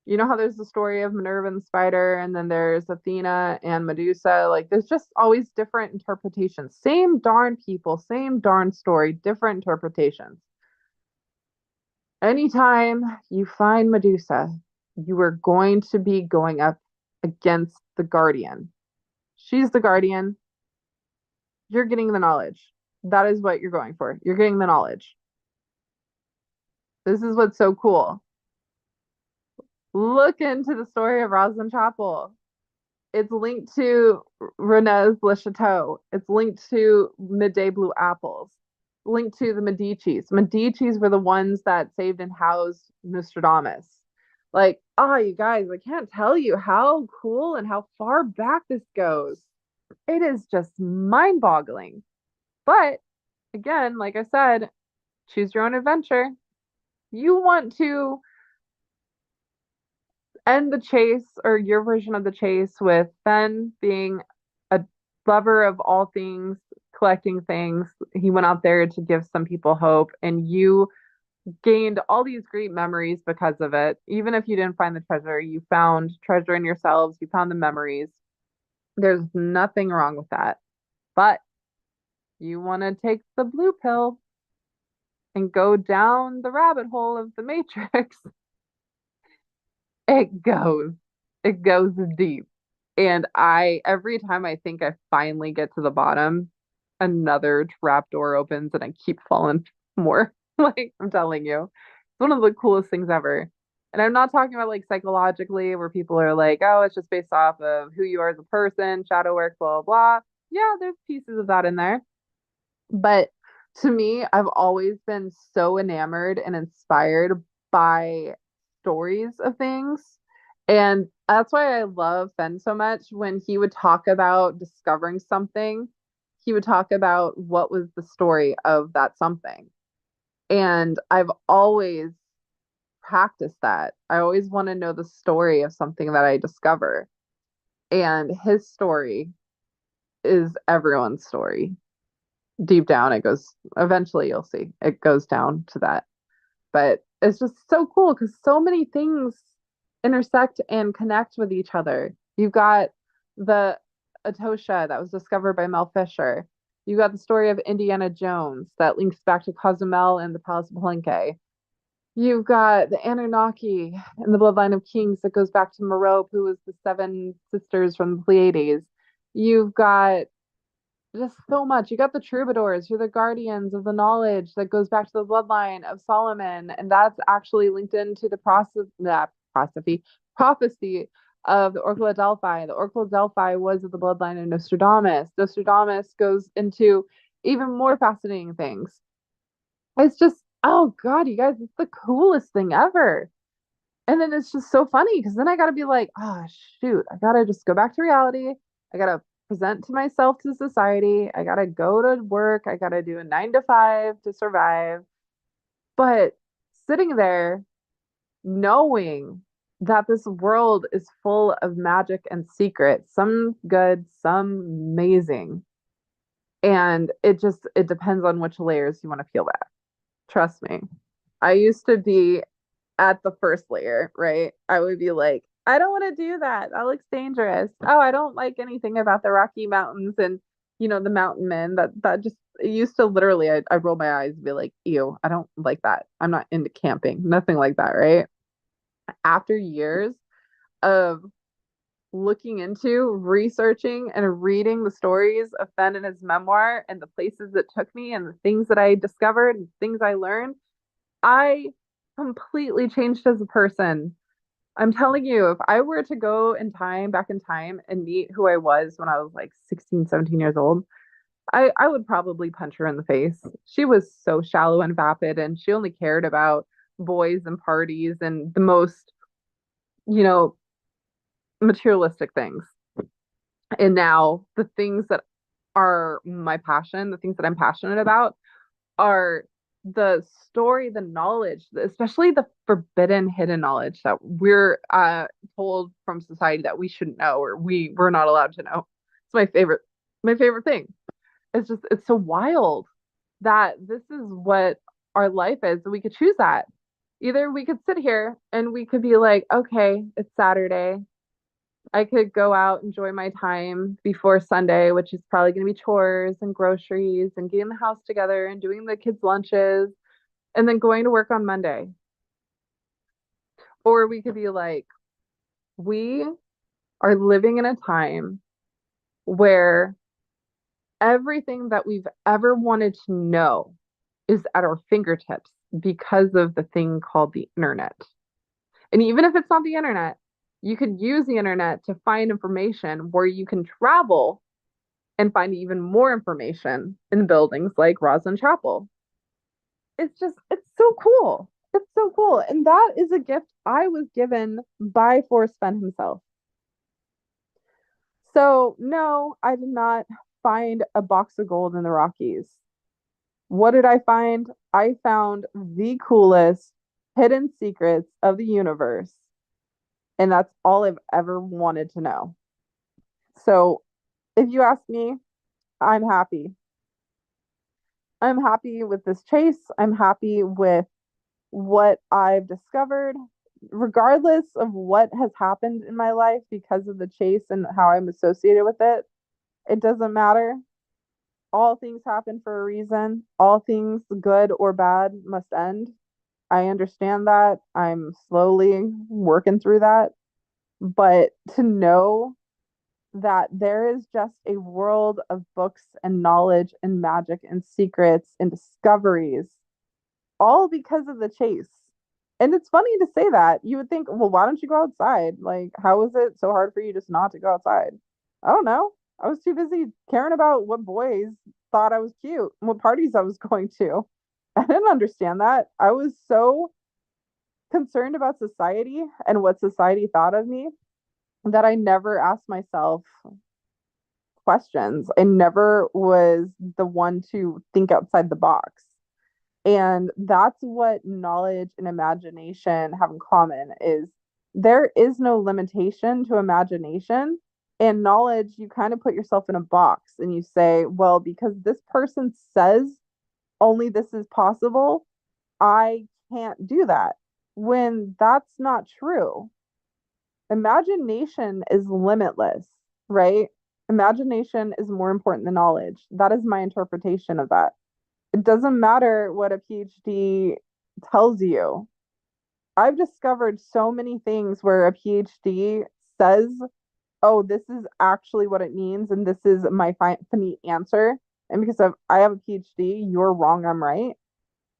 You know how there's the story of Minerva and the spider, and then there's Athena and Medusa. Like, there's just always different interpretations. Same darn people, same darn story, different interpretations. Anytime you find Medusa, you are going to be going up against the guardian. She's the guardian. You're getting the knowledge. That is what you're going for. You're getting the knowledge. This is what's so cool. Look into the story of Rosslyn Chapel. It's linked to Rennes Le Chateau. It's linked to Midday Blue Apples. Linked to the Medicis. Medicis were the ones that saved and housed Nostradamus. Like, oh, you guys, I can't tell you how cool and how far back this goes. It is just mind-boggling. But again, like I said, choose your own adventure. You want to end the chase or your version of the chase with Ben being a lover of all things, collecting things. He went out there to give some people hope, and you gained all these great memories because of it. Even if you didn't find the treasure, you found treasure in yourselves, you found the memories. There's nothing wrong with that. But you want to take the blue pill and go down the rabbit hole of the Matrix. It goes. It goes deep. And every time I think I finally get to the bottom, another trap door opens and I keep falling more. Like, I'm telling you, it's one of the coolest things ever. And I'm not talking about like psychologically, where people are like, oh, it's just based off of who you are as a person, shadow work, blah, blah, blah. Yeah, there's pieces of that in there. But to me, I've always been so enamored and inspired by stories of things. And that's why I love Fenn so much. When he would talk about discovering something, he would talk about what was the story of that something. And I've always practiced that. I always want to know the story of something that I discover. And his story is everyone's story. Deep down, it goes, eventually you'll see it goes down to that. But it's just so cool because so many things intersect and connect with each other. You've got the Atosha that was discovered by Mel Fisher. You got the story of Indiana Jones that links back to Cozumel and the Palace of Palenque. You've got the Anunnaki and the Bloodline of Kings that goes back to Merope, who was the seven sisters from the Pleiades. You've got just so much. You got the Troubadours, who are the guardians of the knowledge that goes back to the bloodline of Solomon, and that's actually linked into the prophecy of the Oracle of Delphi. The Oracle of Delphi was of the bloodline of Nostradamus. Nostradamus goes into even more fascinating things. It's just, oh God, you guys, it's the coolest thing ever. And then it's just so funny because then I got to be like, oh, shoot, I got to just go back to reality. I got to present to myself to society. I got to go to work. I got to do a 9 to 5 to survive. But sitting there knowing that this world is full of magic and secrets, some good, some amazing. And it depends on which layers you want to peel back. Trust me. I used to be at the first layer, right? I would be like, I don't want to do that. That looks dangerous. Oh, I don't like anything about the Rocky Mountains and the mountain men. That just it used to literally I roll my eyes and be like, ew, I don't like that. I'm not into camping. Nothing like that, right? After years of looking into, researching, and reading the stories of Fenn and his memoir and the places it took me and the things that I discovered and things I learned, I completely changed as a person. I'm telling you, if I were to go in time, back in time, and meet who I was when I was like 16, 17 years old, I would probably punch her in the face. She was so shallow and vapid, and she only cared about boys and parties and the most, you know, materialistic things. And now the things that are my passion, the things that I'm passionate about, are the story, the knowledge, especially the forbidden, hidden knowledge that we're told from society that we shouldn't know or we're not allowed to know. It's my favorite thing. It's so wild that this is what our life is. We could choose that. Either we could sit here and we could be like, okay, it's Saturday. I could go out, enjoy my time before Sunday, which is probably going to be chores and groceries and getting the house together and doing the kids' lunches and then going to work on Monday. Or we could be like, we are living in a time where everything that we've ever wanted to know is at our fingertips because of the thing called the internet. And even if it's not the internet, you could use the internet to find information where you can travel and find even more information in buildings like Roslyn Chapel. It's so cool. It's so cool. And that is a gift I was given by Forrest Fenn himself. So, no, I did not find a box of gold in the Rockies. What did I find? I found the coolest hidden secrets of the universe. And that's all I've ever wanted to know. So, if you ask me, I'm happy. I'm happy with this chase. I'm happy with what I've discovered, regardless of what has happened in my life because of the chase and how I'm associated with it. It doesn't matter. All things happen for a reason. All things, good or bad, must end. I understand that. I'm slowly working through that. But to know that there is just a world of books and knowledge and magic and secrets and discoveries, all because of the chase. And it's funny to say that. You would think, well, why don't you go outside? Like, how is it so hard for you just not to go outside? I don't know. I was too busy caring about what boys thought I was cute and what parties I was going to. I didn't understand that. I was so concerned about society and what society thought of me that I never asked myself questions. I never was the one to think outside the box. And that's what knowledge and imagination have in common is there is no limitation to imagination. And knowledge, you kind of put yourself in a box and you say, well, because this person says only this is possible, I can't do that. When that's not true. Imagination is limitless, right? Imagination is more important than knowledge. That is my interpretation of that. It doesn't matter what a PhD tells you. I've discovered so many things where a PhD says, oh, this is actually what it means, and this is my finite answer. And because I have a PhD, you're wrong, I'm right.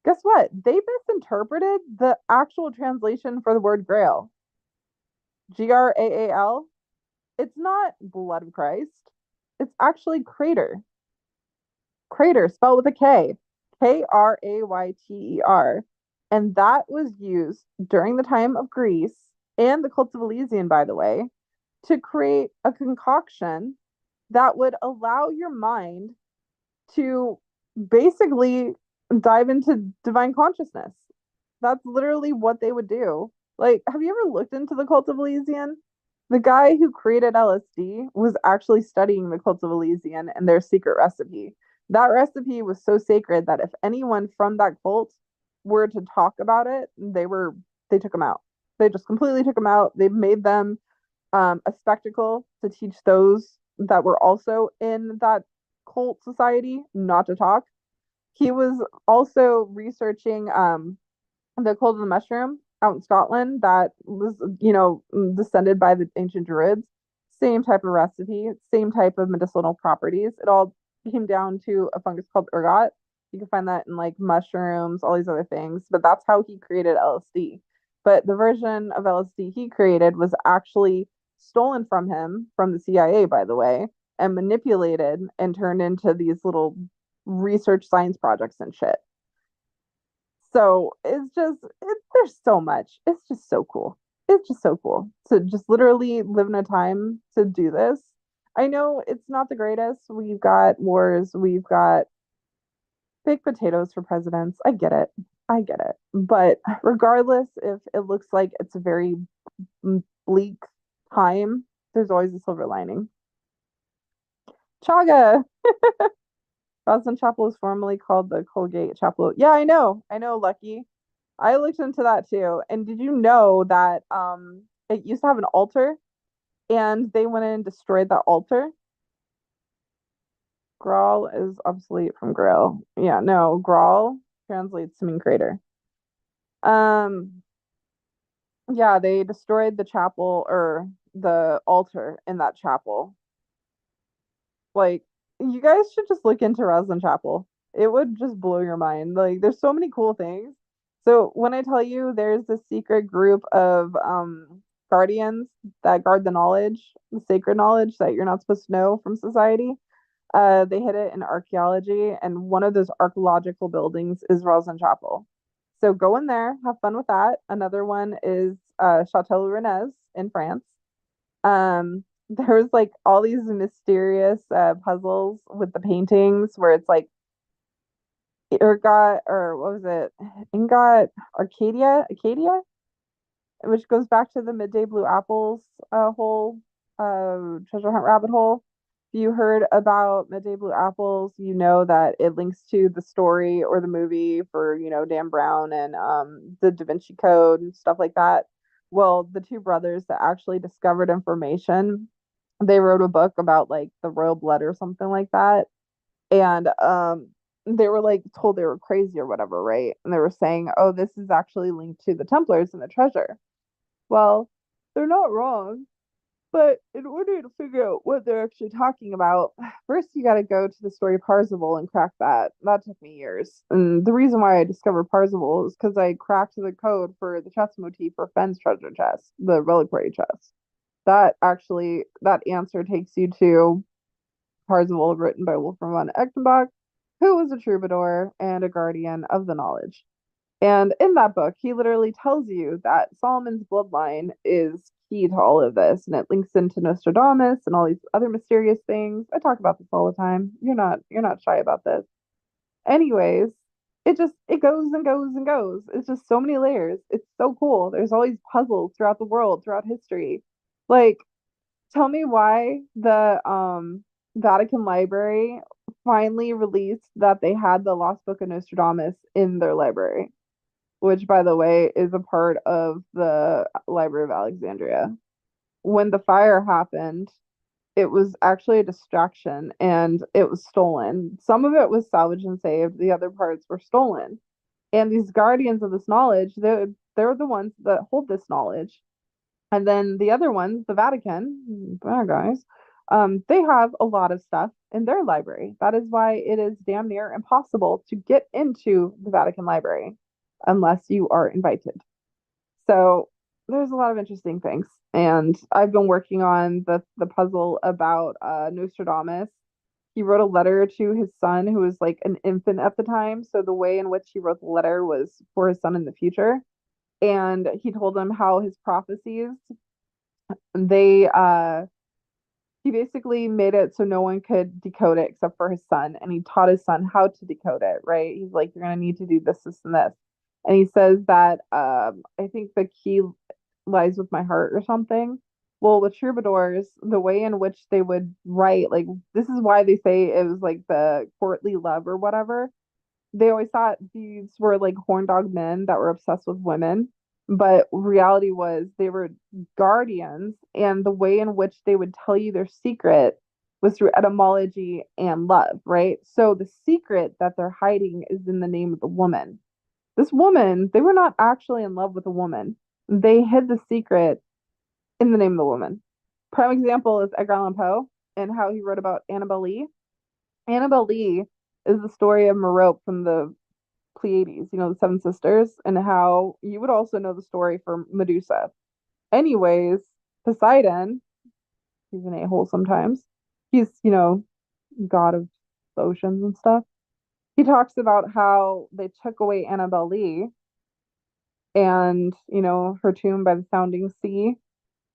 Guess what? They misinterpreted the actual translation for the word grail. Graal. It's not blood of Christ. It's actually crater. Crater, spelled with a K. Krayter. And that was used during the time of Greece and the cult of Elysian, by the way, to create a concoction that would allow your mind to basically dive into divine consciousness. That's literally what they would do. Like, have you ever looked into the cult of Elysian? The guy who created LSD was actually studying the cult of Elysian and their secret recipe. That recipe was so sacred that if anyone from that cult were to talk about it, they took them out. They just completely took them out. They made them a spectacle to teach those that were also in that cult society not to talk. He was also researching the cult of the mushroom out in Scotland that was, descended by the ancient druids. Same type of recipe, same type of medicinal properties. It all came down to a fungus called ergot. You can find that in like mushrooms, all these other things, but that's how he created LSD. But the version of LSD he created was actually stolen from him from the CIA, by the way, and manipulated and turned into these little research science projects and shit. So there's so much. It's just so cool. It's just so cool to just literally live in a time to do this. I know it's not the greatest. We've got wars, we've got baked potatoes for presidents. I get it. I get it. But regardless if it looks like it's a very bleak time, there's always a silver lining. Chaga! Roslyn Chapel was formerly called the Colgate Chapel. Yeah, I know. I know, Lucky. I looked into that too. And did you know that it used to have an altar and they went in and destroyed that altar? Grawl is obsolete from Grail. Yeah, no, Grawl translates to mean crater. Um, yeah, they destroyed the chapel or the altar in that chapel. Like, you guys should just look into Roslyn Chapel. It would just blow your mind. Like, there's so many cool things. So when I tell you there's this secret group of guardians that guard the knowledge, the sacred knowledge that you're not supposed to know from society, they hid it in archaeology, and one of those archaeological buildings is Roslyn Chapel. So go in there, have fun with that. Another one is Chateau Rennes in France. There's like all these mysterious puzzles with the paintings where it's like Ergot or what was it? Ingot Arcadia, which goes back to the Midday Blue Apples whole treasure hunt rabbit hole. If you heard about Midday Blue Apples, you know that it links to the story or the movie for, Dan Brown and the Da Vinci Code and stuff like that. Well, the two brothers that actually discovered information, they wrote a book about like the royal blood or something like that. And they were like told they were crazy or whatever, right? And they were saying, oh, this is actually linked to the Templars and the treasure. Well, they're not wrong. But in order to figure out what they're actually talking about, first you got to go to the story of Parzival and crack that. That took me years. And the reason why I discovered Parzival is because I cracked the code for the chest motif for Fenn's treasure chest, the reliquary chest. That answer takes you to Parzival, written by Wolfram von Echternbach, who was a troubadour and a guardian of the knowledge. And in that book, he literally tells you that Solomon's bloodline is key to all of this, and it links into Nostradamus and all these other mysterious things. I talk about this all the time. You're not shy about this. Anyways, it goes and goes and goes. It's just so many layers. It's so cool. There's all these puzzles throughout the world, throughout history. Like, tell me why the Vatican Library finally released that they had the Lost Book of Nostradamus in their library, which, by the way, is a part of the Library of Alexandria. When the fire happened, it was actually a distraction and it was stolen. Some of it was salvaged and saved, the other parts were stolen. And these guardians of this knowledge, they're the ones that hold this knowledge. And then the other ones, the Vatican, bad guys, they have a lot of stuff in their library. That is why it is damn near impossible to get into the Vatican Library unless you are invited. So there's a lot of interesting things. And I've been working on the puzzle about Nostradamus. He wrote a letter to his son, who was like an infant at the time. So the way in which he wrote the letter was for his son in the future. And he told him how his prophecies, they he basically made it so no one could decode it except for his son, and he taught his son how to decode it, right? He's like, you're going to need to do this, this, and this. And he says that I think the key lies with my heart or something. Well, with troubadours, the way in which they would write, like, this is why they say it was like the courtly love or whatever. They always thought these were like horn dog men that were obsessed with women, but reality was they were guardians, and the way in which they would tell you their secret was through etymology and love, right? So the secret that they're hiding is in the name of the woman. This woman, they were not actually in love with a woman. They hid the secret in the name of the woman. Prime example is Edgar Allan Poe and how he wrote about Annabel Lee. Annabel Lee is the story of Merope from the Pleiades, the Seven Sisters, and how you would also know the story for Medusa. Anyways, Poseidon, he's an a-hole sometimes. He's, god of oceans and stuff. He talks about how they took away Annabel Lee and, her tomb by the sounding sea,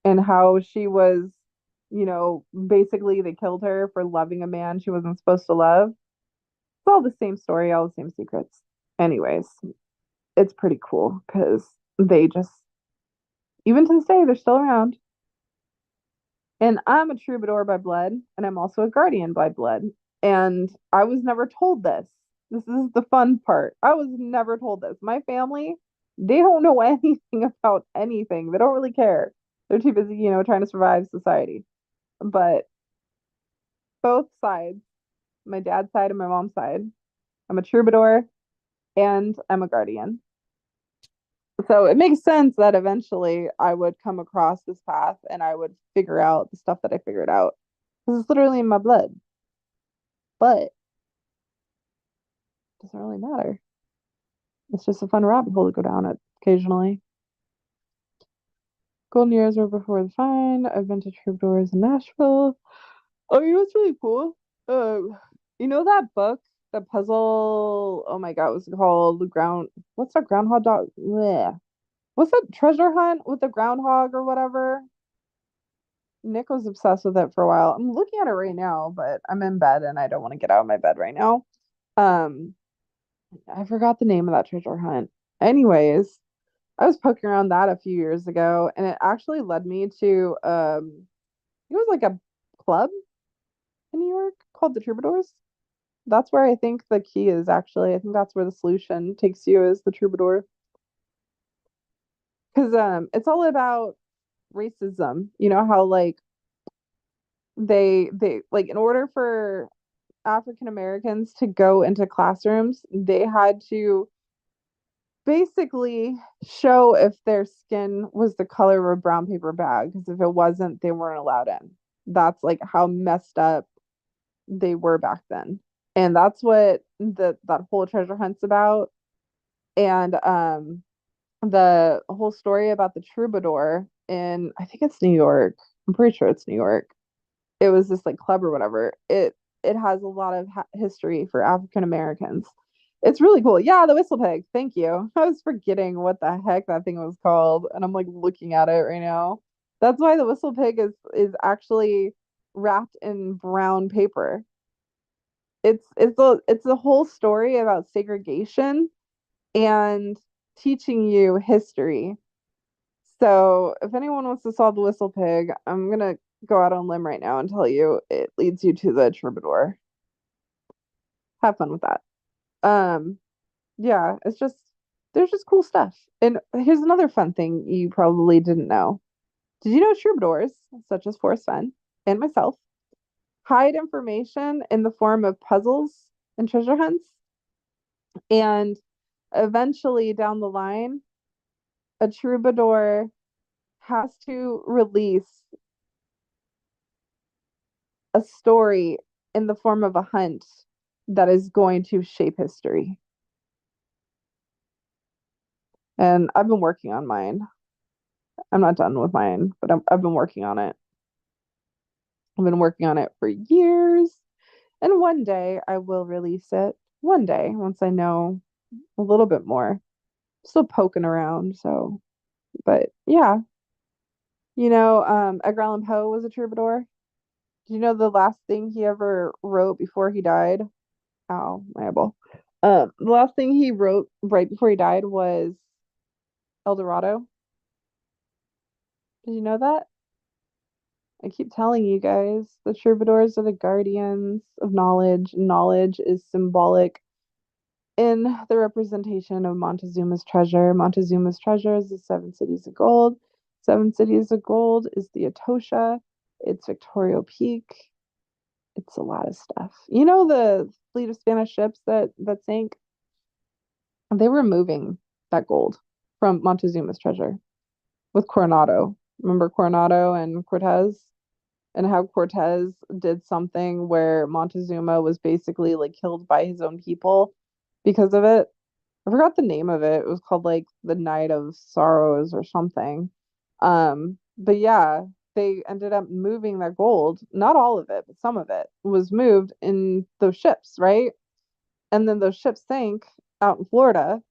and how she was, basically they killed her for loving a man she wasn't supposed to love. It's all the same story, all the same secrets. Anyways, it's pretty cool because they just, even to this day, they're still around. And I'm a troubadour by blood, and I'm also a guardian by blood. And I was never told this. This is the fun part. I was never told this. My family, they don't know anything about anything. They don't really care. They're too busy, trying to survive society. But both sides, my dad's side and my mom's side, I'm a troubadour and I'm a guardian. So it makes sense that eventually I would come across this path and I would figure out the stuff that I figured out. Because it's literally in my blood. But it doesn't really matter. It's just a fun rabbit hole to go down it occasionally. Golden years were before the find. I've been to Troubadours in Nashville. Oh, what's really cool? That book, the puzzle? Oh my God, what's it called? What's that groundhog dog? Bleh. What's that treasure hunt with the groundhog or whatever? Nick was obsessed with it for a while. I'm looking at it right now, but I'm in bed and I don't want to get out of my bed right now. Um, I forgot the name of that treasure hunt. Anyways, I was poking around that a few years ago, and it actually led me to it was like a club in New York called the Troubadours. That's where I think the key is actually. I think that's where the solution takes you is the Troubadour. Because it's all about racism. You know how like they like in order for African Americans to go into classrooms, they had to basically show if their skin was the color of a brown paper bag, because if it wasn't, they weren't allowed in. That's like how messed up they were back then. And that's what that whole treasure hunt's about. And the whole story about the troubadour in, I think it's New York. I'm pretty sure it's New York. it was this like club or whatever. It has a lot of history for African Americans. It's really cool. Yeah, the whistle pig. Thank you. I was forgetting what the heck that thing was called, and I'm like looking at it right now. That's why the whistle pig is actually wrapped in brown paper. It's a whole story about segregation and teaching you history. So if anyone wants to solve the whistle pig, I'm gonna go out on a limb right now and tell you it leads you to the troubadour. Have fun with that. Um, yeah, it's just there's just cool stuff. And here's another fun thing you probably didn't know. Did you know troubadours, such as Forrest Fenn and myself, hide information in the form of puzzles and treasure hunts? And eventually down the line, a troubadour has to release a story in the form of a hunt that is going to shape history. And I've been working on mine. I'm not done with mine, but I've been working on it. I've been working on it for years. And one day I will release it. One day, once I know a little bit more. Still poking around, so but yeah. Edgar Allan Poe was a troubadour. Do you know the last thing he ever wrote before he died? Ow, my eyeball. The last thing he wrote right before he died was El Dorado. Did you know that? I keep telling you guys, the troubadours are the guardians of knowledge. Knowledge is symbolic in the representation of Montezuma's treasure. Montezuma's treasure is the seven cities of gold. Seven cities of gold is the Etosha. It's Victoria Peak. It's a lot of stuff. You know the fleet of Spanish ships that sank? They were moving that gold from Montezuma's treasure with Coronado. Remember Coronado and Cortez? And how Cortez did something where Montezuma was basically like killed by his own people because of it. I forgot the name of it. It was called like the Night of Sorrows or something. But yeah, they ended up moving that gold. Not all of it, but some of it was moved in those ships, right? And then those ships sank out in Florida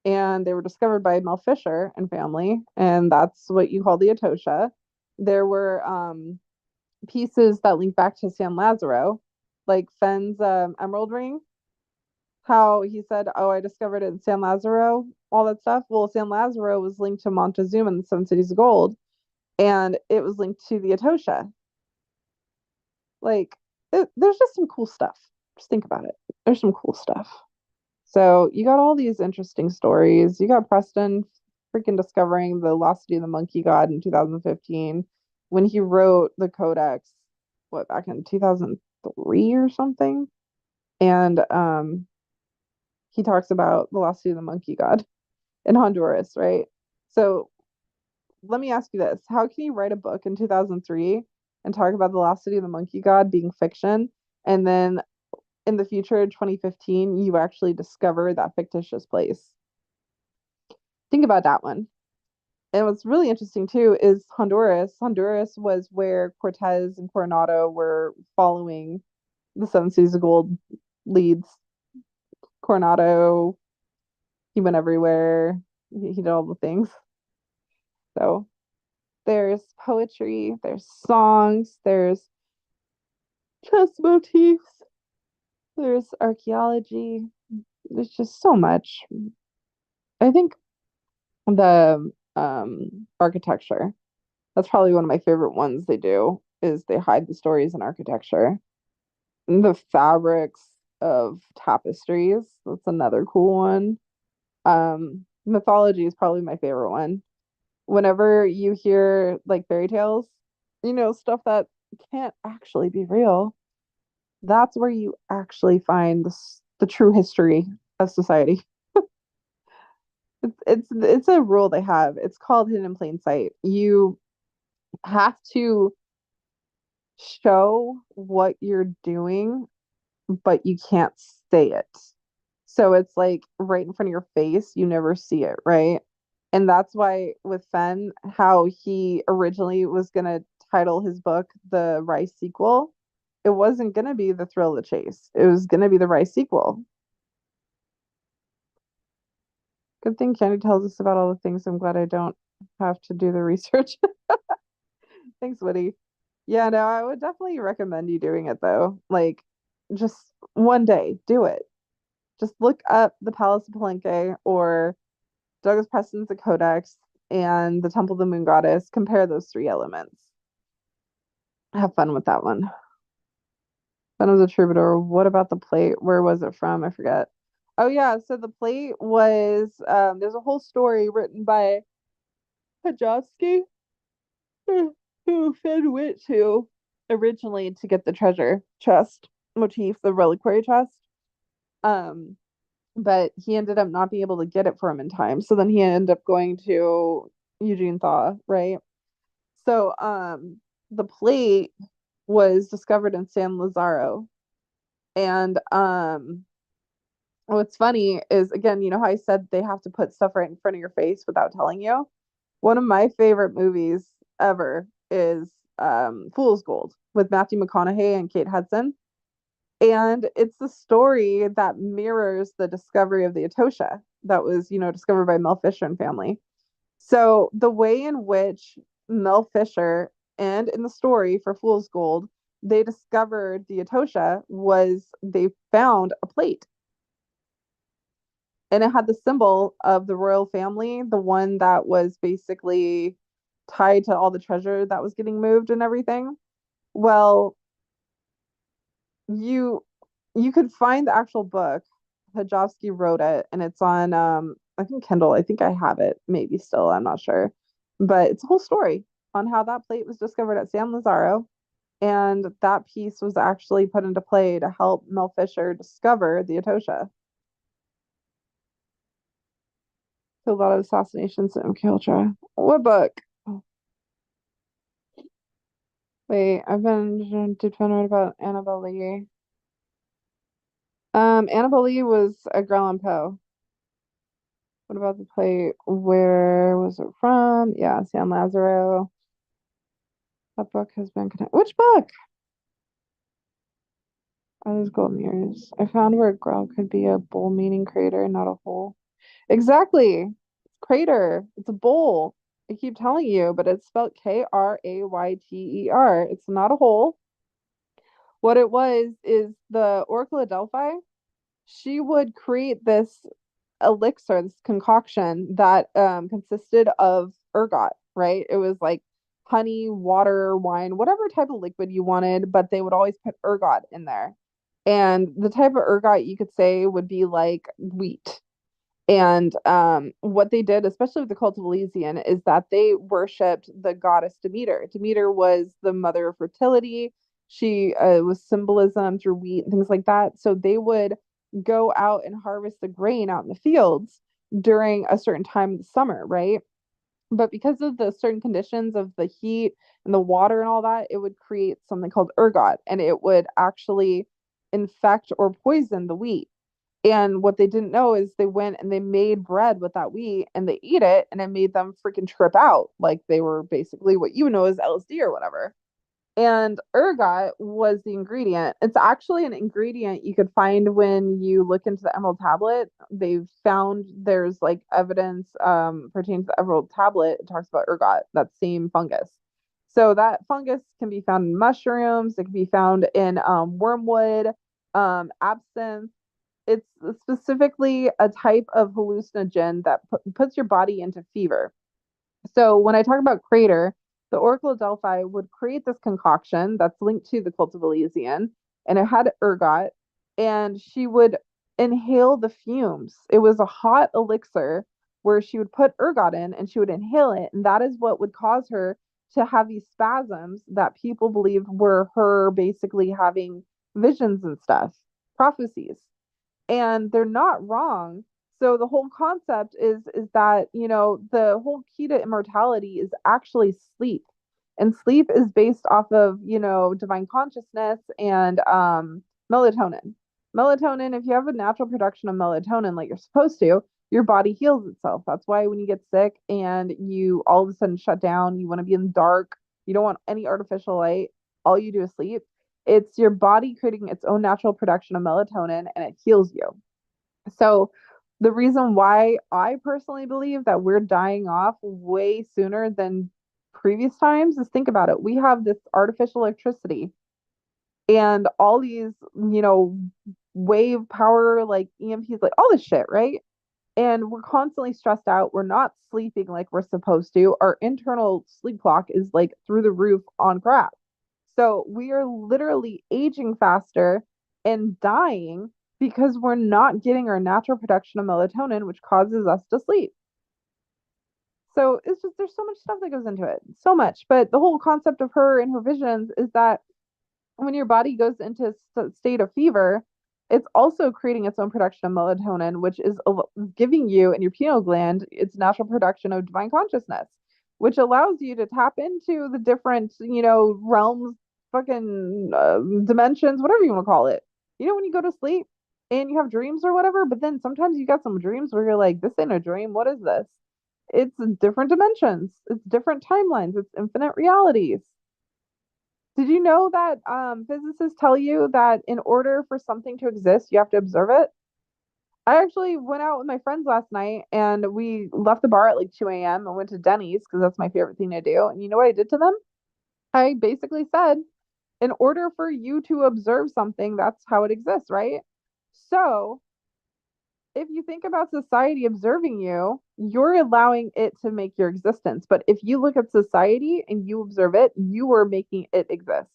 and they were discovered by Mel Fisher and family, and that's what you call the Etosha. There were pieces that link back to San Lazaro, like Fenn's emerald ring, how he said, "Oh, I discovered it in San Lazaro," all that stuff. Well, San Lazaro was linked to Montezuma and the Seven Cities of Gold, and it was linked to the Etosha. Like, there's just some cool stuff. Just think about it. There's some cool stuff. So you got all these interesting stories. You got Preston freaking discovering the Lost City of the Monkey God in 2015 when he wrote the codex, what, back in 2003 or something? And he talks about the Lost City of the Monkey God in Honduras, right? So let me ask you this. How can you write a book in 2003 and talk about the Lost City of the Monkey God being fiction, and then in the future, in 2015, you actually discover that fictitious place? Think about that one. And what's really interesting too is Honduras. Honduras was where Cortez and Coronado were following the Seven Cities of Gold leads. Coronado, he went everywhere. He did all the things. So there's poetry, there's songs, there's chess motifs, there's archaeology. There's just so much. I think the architecture, that's probably one of my favorite ones they do, is they hide the stories in architecture. And the fabrics of tapestries, that's another cool one. Mythology is probably my favorite one. Whenever you hear like fairy tales, stuff that can't actually be real, that's where you actually find the true history of society. It's a rule they have. It's called hidden in plain sight. You have to show what you're doing, but you can't say it. So it's like right in front of your face, you never see it, right? And that's why with Fenn, how he originally was gonna title his book the Rice sequel, it wasn't going to be the Thrill of the Chase. It was going to be the Rice sequel. Good thing Candy tells us about all the things. I'm glad I don't have to do the research. Thanks, Woody. Yeah, no, I would definitely recommend you doing it though. Like, just one day, do it. Just look up the Palace of Palenque or Douglas Preston's The Codex and the Temple of the Moon Goddess. Compare those three elements. Have fun with that one. Son of the Troubadour. What about the plate? Where was it from? I forget. Oh yeah, so the plate was there's a whole story written by Pajowski who Finn went to originally to get the treasure chest motif, the reliquary chest. Um, but he ended up not being able to get it for him in time. So then he ended up going to Eugene Thaw, right? So the plate was discovered in San Lazaro. And what's funny is, again, you know how I said they have to put stuff right in front of your face without telling you? One of my favorite movies ever is Fool's Gold with Matthew McConaughey and Kate Hudson. And it's the story that mirrors the discovery of the Etosha that was, you know, discovered by Mel Fisher and family. So the way in which Mel Fisher and in the story for Fool's Gold, they discovered the Etosha was they found a plate and it had the symbol of the royal family, the one that was basically tied to all the treasure that was getting moved and everything. Well, you you could find the actual book. Pajowski wrote it and it's on I think Kindle. I think I have it, maybe still, I'm not sure. But it's a whole story on how that plate was discovered at San Lazaro. And that piece was actually put into play to help Mel Fisher discover the Etosha. So a lot of assassinations in MK Ultra. What book? Wait, I've been did fun read about Annabelle Lee. Annabelle Lee was Edgar Allan Poe. What about the plate? Where was it from? Yeah, San Lazaro. That book has been connected. Which book? Oh, those golden years. I found where a grell could be a bowl meaning crater, not a hole. Exactly. It's crater. It's a bowl. I keep telling you, but it's spelled Krayter. It's not a hole. What it was is the Oracle of Delphi. She would create this elixir, this concoction that consisted of ergot, right? It was like honey, water, wine, whatever type of liquid you wanted, but they would always put ergot in there. And the type of ergot you could say would be like wheat. And what they did, especially with the cult of Elysian, is that they worshipped the goddess Demeter. Demeter was the mother of fertility. She was symbolism through wheat and things like that. So they would go out and harvest the grain out in the fields during a certain time of the summer, right? But because of the certain conditions of the heat and the water and all that, it would create something called ergot, and it would actually infect or poison the wheat. And what they didn't know is they went and they made bread with that wheat and they eat it and it made them freaking trip out. Like they were basically what you know as LSD or whatever. And ergot was the ingredient. It's actually an ingredient you could find when you look into the Emerald Tablet. They've found there's like evidence pertaining to the Emerald Tablet. It talks about ergot, that same fungus. So that fungus can be found in mushrooms. It can be found in wormwood, absinthe. It's specifically a type of hallucinogen that puts your body into fever. So when I talk about crater, the Oracle of Delphi would create this concoction that's linked to the cult of Elysian, and it had ergot, and she would inhale the fumes. It was a hot elixir where she would put ergot in and she would inhale it, and that is what would cause her to have these spasms that people believed were her basically having visions and stuff, prophecies, and they're not wrong. So the whole concept is that, you know, the whole key to immortality is actually sleep. And sleep is based off of, you know, divine consciousness and melatonin. Melatonin, if you have a natural production of melatonin like you're supposed to, your body heals itself. That's why when you get sick and you all of a sudden shut down, you want to be in the dark, You don't want any artificial light. All you do is sleep. It's your body creating its own natural production of melatonin and it heals you. So, the reason why I personally believe that we're dying off way sooner than previous times is think about it. We have this artificial electricity and all these, wave power, like EMPs, like all this shit, right? And we're constantly stressed out. We're not sleeping like we're supposed to. Our internal sleep clock is like through the roof on crap. So we are literally aging faster and dying because we're not getting our natural production of melatonin, which causes us to sleep. So it's just, there's so much stuff that goes into it, so much. But the whole concept of her and her visions is that when your body goes into a state of fever, it's also creating its own production of melatonin, which is giving you in your pineal gland its natural production of divine consciousness, which allows you to tap into the different, realms, fucking dimensions, whatever you want to call it. When you go to sleep and you have dreams or whatever, but then sometimes you got some dreams where you're like, this ain't a dream. What is this? It's different dimensions, it's different timelines, it's infinite realities. Did you know that physicists tell you that in order for something to exist, you have to observe it? I actually went out with my friends last night and we left the bar at like 2 a.m. and went to Denny's because that's my favorite thing to do. And you know what I did to them? I basically said, in order for you to observe something, that's how it exists, right? So if you think about society observing you, you're allowing it to make your existence. But if you look at society and you observe it, you are making it exist.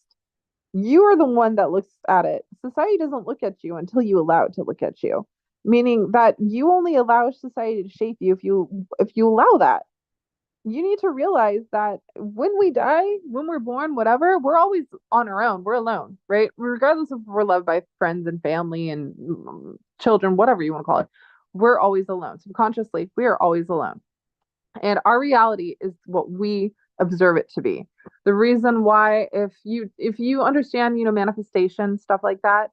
You are the one that looks at it. Society doesn't look at you until you allow it to look at you. Meaning that you only allow society to shape you if you allow that. You need to realize that when we die, when we're born, whatever, we're always on our own. We're alone, right? Regardless if we're loved by friends and family and children, whatever you want to call it, we're always alone. Subconsciously, we are always alone. And our reality is what we observe it to be. The reason why, if you understand, manifestation, stuff like that,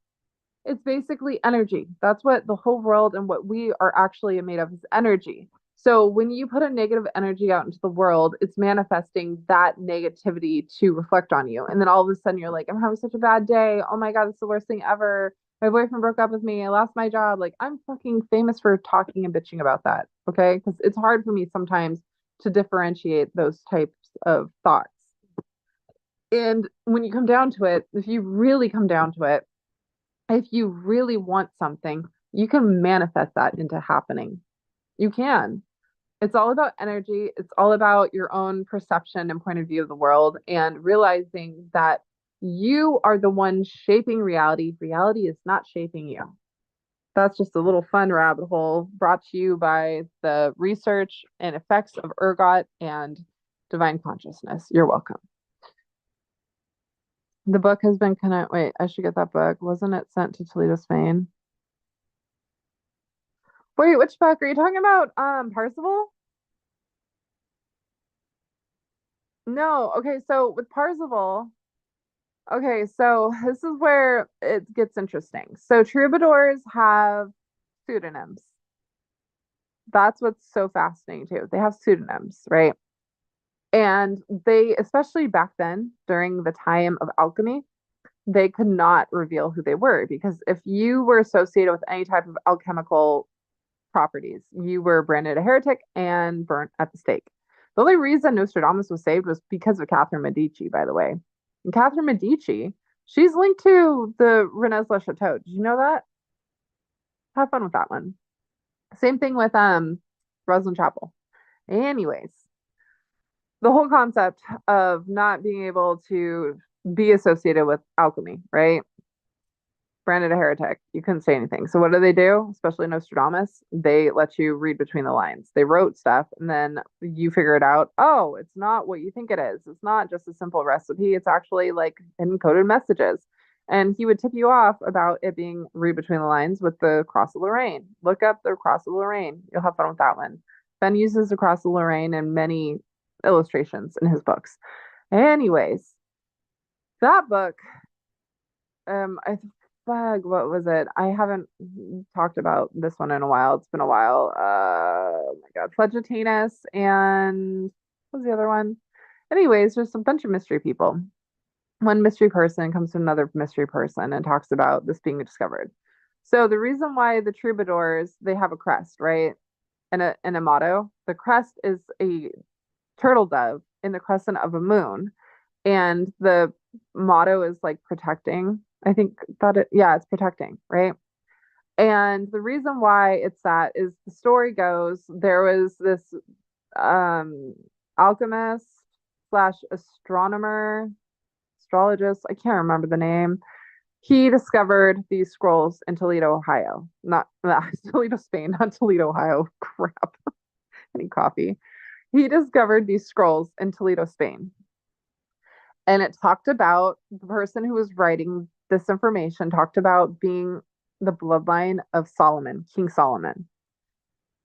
it's basically energy. That's what the whole world and what we are actually made of is energy. So when you put a negative energy out into the world, it's manifesting that negativity to reflect on you. And then all of a sudden you're like, I'm having such a bad day. Oh my God, it's the worst thing ever. My boyfriend broke up with me. I lost my job. Like, I'm fucking famous for talking and bitching about that. Okay. Because it's hard for me sometimes to differentiate those types of thoughts. And when you come down to it, if you really come down to it, if you really want something, you can manifest that into happening. You can. It's all about energy. It's all about your own perception and point of view of the world and realizing that you are the one shaping reality. Reality is not shaping you. That's just a little fun rabbit hole brought to you by the research and effects of ergot and divine consciousness. You're welcome. The book has been wait, I should get that book. Wasn't it sent to Toledo, Spain? Wait, which book are you talking about? Parzival? No, okay, so with Parzival, okay, so this is where it gets interesting. So troubadours have pseudonyms. That's what's so fascinating too. They have pseudonyms, right? And they, especially back then, during the time of alchemy, they could not reveal who they were because if you were associated with any type of alchemical properties, you were branded a heretic and burnt at the stake. The only reason Nostradamus was saved was because of Catherine Medici, by the way. And Catherine Medici, she's linked to the Rennes-le-Chateau. Did you know that? Have fun with that one. Same thing with Roslyn Chapel. Anyways, the whole concept of not being able to be associated with alchemy, right? Branded a heretic. You couldn't say anything. So what do? Especially Nostradamus, they let you read between the lines. They wrote stuff and then you figure it out. Oh, it's not what you think it is. It's not just a simple recipe. It's actually like encoded messages. And he would tip you off about it being read between the lines with the Cross of Lorraine. Look up the Cross of Lorraine. You'll have fun with that one. Ben uses the Cross of Lorraine in many illustrations in his books. Anyways, that book, I flag, what was it? I haven't talked about this one in a while. It's been a while. Oh my God. Flegitanus and what was the other one? Anyways, there's a bunch of mystery people. One mystery person comes to another mystery person and talks about this being discovered. So the reason why the troubadours, they have a crest, right? And a motto. The crest is a turtle dove in the crescent of a moon. And the motto is like protecting. I think that yeah, it's protecting, right? And the reason why it's that is the story goes there was this um alchemist slash astronomer, astrologist, I can't remember the name. He discovered these scrolls in Toledo, Ohio. Not Toledo, Spain, not Toledo, Ohio. Crap. Any coffee. He discovered these scrolls in Toledo, Spain. And it talked about the person who was writing this information, talked about being the bloodline of Solomon, King Solomon,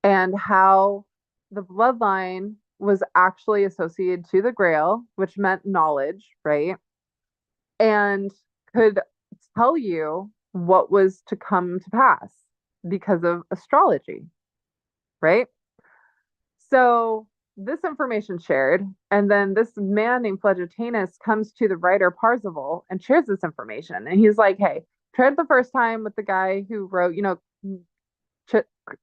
and how the bloodline was actually associated to the Grail, which meant knowledge, right? And could tell you what was to come to pass because of astrology, right? So this information shared, and then this man named Phlegetanus comes to the writer Parzival and shares this information. And he's like, hey, tried the first time with the guy who wrote, Ch-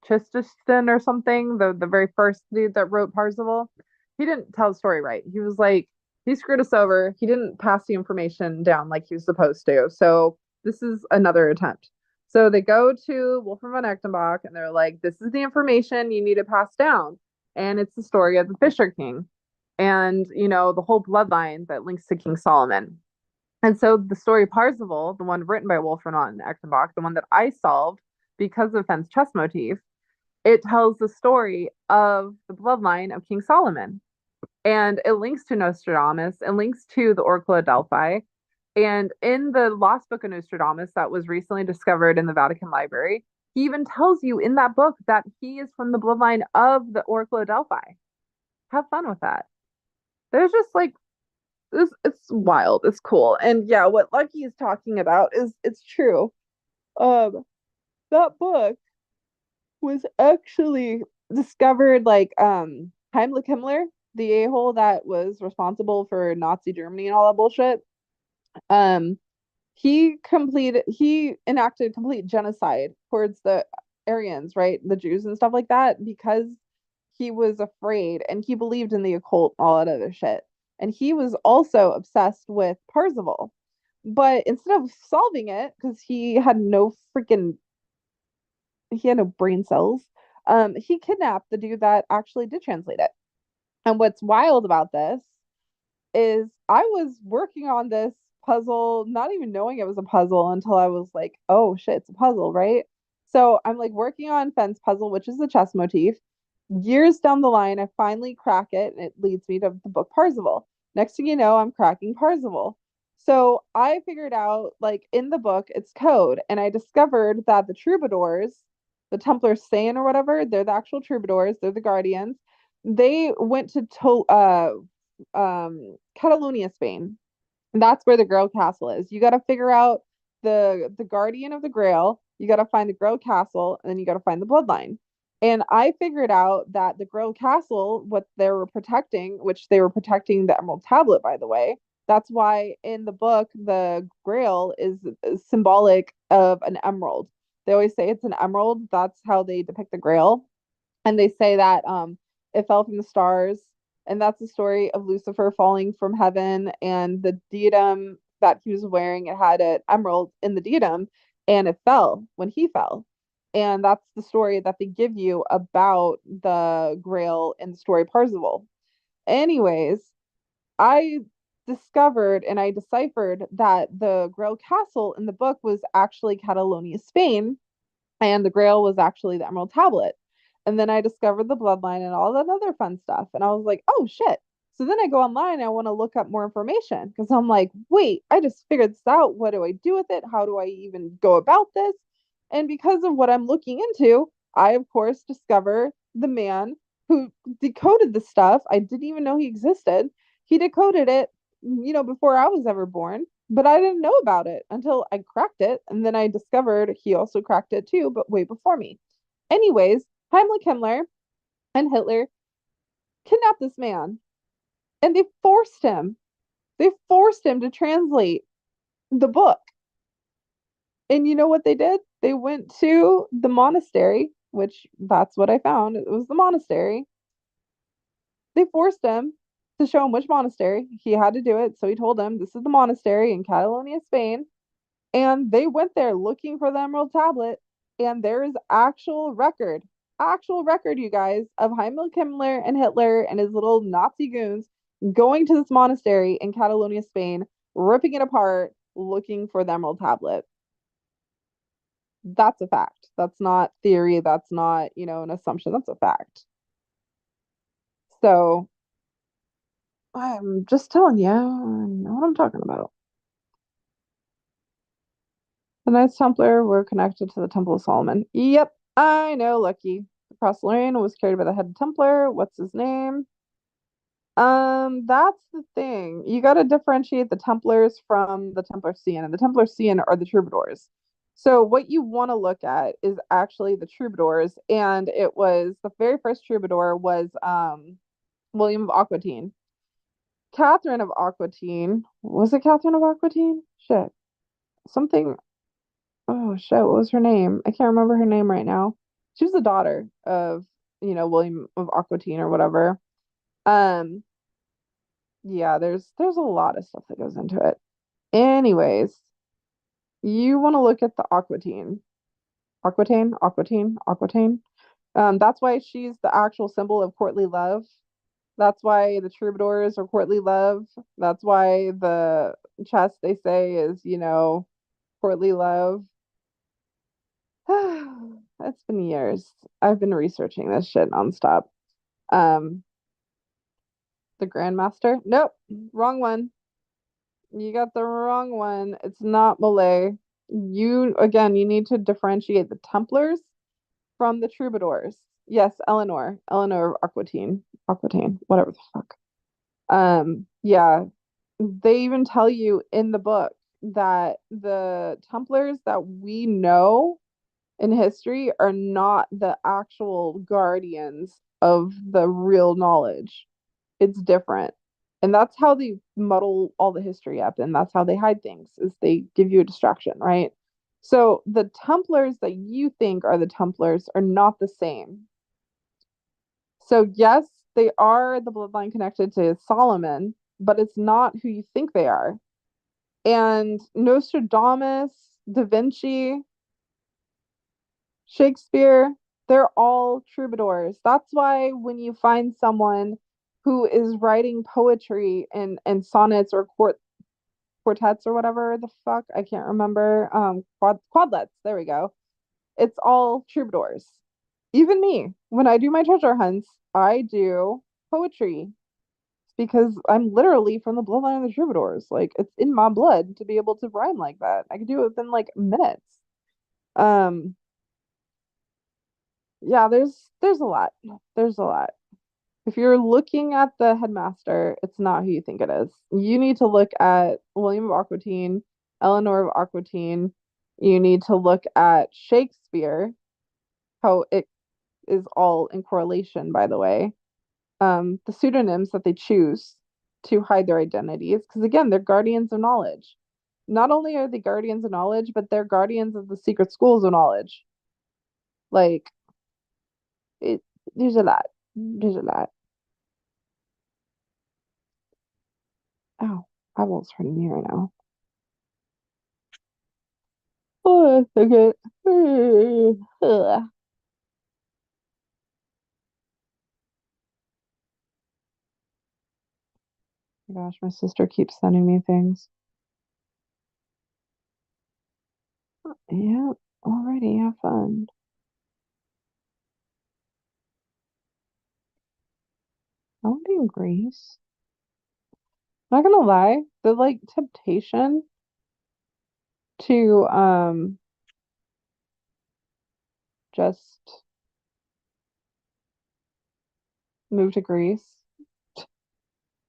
Chististon or something, the very first dude that wrote Parzival. He didn't tell the story right. He was like, he screwed us over. He didn't pass the information down like he was supposed to. So this is another attempt. So they go to Wolfram von Echtenbach and they're like, this is the information you need to pass down. And it's the story of the Fisher King and, the whole bloodline that links to King Solomon. And so the story Parzival, the one written by Wolfram von Echtenbach, the one that I solved because of Fenn's chess motif, it tells the story of the bloodline of King Solomon. And it links to Nostradamus, it links to the Oracle of Delphi. And in the Lost Book of Nostradamus that was recently discovered in the Vatican Library, he even tells you in that book that he is from the bloodline of the Oracle of Delphi. Have fun with that. There's just like this, it's wild, it's cool. And yeah, what Lucky is talking about is it's true. Um, that book was actually discovered like Heimlich Himmler, the a-hole that was responsible for Nazi Germany and all that bullshit. Um, he enacted complete genocide towards the Aryans, right? The Jews and stuff like that, because he was afraid and he believed in the occult and all that other shit. And he was also obsessed with Parzival. But instead of solving it, because he had no brain cells, he kidnapped the dude that actually did translate it. And what's wild about this is I was working on this puzzle, not even knowing it was a puzzle until I was like, oh shit, it's a puzzle, right? So I'm like working on Fenn's puzzle, which is the chess motif. Years down the line, I finally crack it, and it leads me to the book Parzival. Next thing you know, I'm cracking Parzival. So I figured out, like in the book, it's code, and I discovered that the troubadours, the Templars Saiyan or whatever, they're the actual troubadours, they're the guardians. They went Catalonia, Spain. And that's where the Grail Castle is. You got to figure out the guardian of the Grail. You got to find the Grail Castle, and then you got to find the bloodline. And I figured out that the Grail Castle, what they were protecting, which they were protecting the Emerald Tablet, by the way. That's why in the book the Grail is symbolic of an emerald. They always say it's an emerald. That's how they depict the Grail. And they say that it fell from the stars, and that's the story of Lucifer falling from heaven, and the diadem that he was wearing, it had an emerald in the diadem, and it fell when he fell. And that's the story that they give you about the Grail in the story Parzival. Anyways, I discovered and I deciphered that the Grail Castle in the book was actually Catalonia, Spain, and the Grail was actually the Emerald Tablet. And then I discovered the bloodline and all that other fun stuff. And I was like, oh shit. So then I go online, I want to look up more information because I'm like, wait, I just figured this out. What do I do with it? How do I even go about this? And because of what I'm looking into, I, of course, discover the man who decoded the stuff. I didn't even know he existed. He decoded it, before I was ever born, but I didn't know about it until I cracked it. And then I discovered he also cracked it too, but way before me. Anyways, Heimlich Himmler and Hitler kidnapped this man And they forced him to translate the book. And you know what they did? They went to the monastery, which that's what I found. It was the monastery. They forced him to show him which monastery. He had to do it. So he told them, this is the monastery in Catalonia, Spain. And they went there looking for the Emerald Tablet. And there is actual record, you guys, of Heinrich Himmler and Hitler and his little Nazi goons going to this monastery in Catalonia, Spain, ripping it apart, looking for the Emerald Tablet. That's a fact. That's not theory. That's not, an assumption. That's a fact. So I'm just telling you, I know what I'm talking about. The Knights Templar were connected to the Temple of Solomon. Yep, I know, Lucky. The cross Lorraine was carried by the head Templar. What's his name? That's the thing. You got to differentiate the Templars from the Templar Cian, and the Templar Cian are the Troubadours. So what you want to look at is actually the Troubadours, and it was the very first Troubadour was William of Aquitaine. Catherine of Aquitaine. Was it Catherine of Aquitaine? Shit. Something. Oh shit, what was her name? I can't remember her name right now. She was the daughter of, William of Aquitaine or whatever. Um, yeah, there's a lot of stuff that goes into it. Anyways, you want to look at the Aquitaine. Aquitaine. That's why she's the actual symbol of courtly love. That's why the troubadours are courtly love. That's why the chest they say is, courtly love. It's been years. I've been researching this shit nonstop. Um, the Grandmaster? Nope, wrong one. You got the wrong one. It's not Malay. You need to differentiate the Templars from the Troubadours. Yes, Eleanor of Aquitaine, whatever the fuck. Yeah, they even tell you in the book that the Templars that we know in history are not the actual guardians of the real knowledge. It's different. And that's how they muddle all the history up, and that's how they hide things, is they give you a distraction, right? So the Templars that you think are the Templars are not the same. So yes, they are the bloodline connected to Solomon, but it's not who you think they are. And Nostradamus, Da Vinci, Shakespeare, they're all troubadours. That's why when you find someone who is writing poetry and sonnets or quartets or whatever the fuck, I can't remember, quadlets, there we go. It's all troubadours. Even me, when I do my treasure hunts, I do poetry because I'm literally from the bloodline of the troubadours. Like it's in my blood to be able to rhyme like that. I can do it within like minutes. Um, yeah, there's a lot. There's a lot. If you're looking at the headmaster, it's not who you think it is. You need to look at William of Aquitaine, Eleanor of Aquitaine. You need to look at Shakespeare, how it is all in correlation, by the way. The pseudonyms that they choose to hide their identities, because again, they're guardians of knowledge. Not only are they guardians of knowledge, but they're guardians of the secret schools of knowledge. Like it, there's a lot. There's a lot. Ow, eyeballs hurting me right now. Oh, that's okay. Ugh. Gosh, my sister keeps sending me things. Yeah, already have fun. I want to be in Greece. Not gonna lie, the like temptation to just move to Greece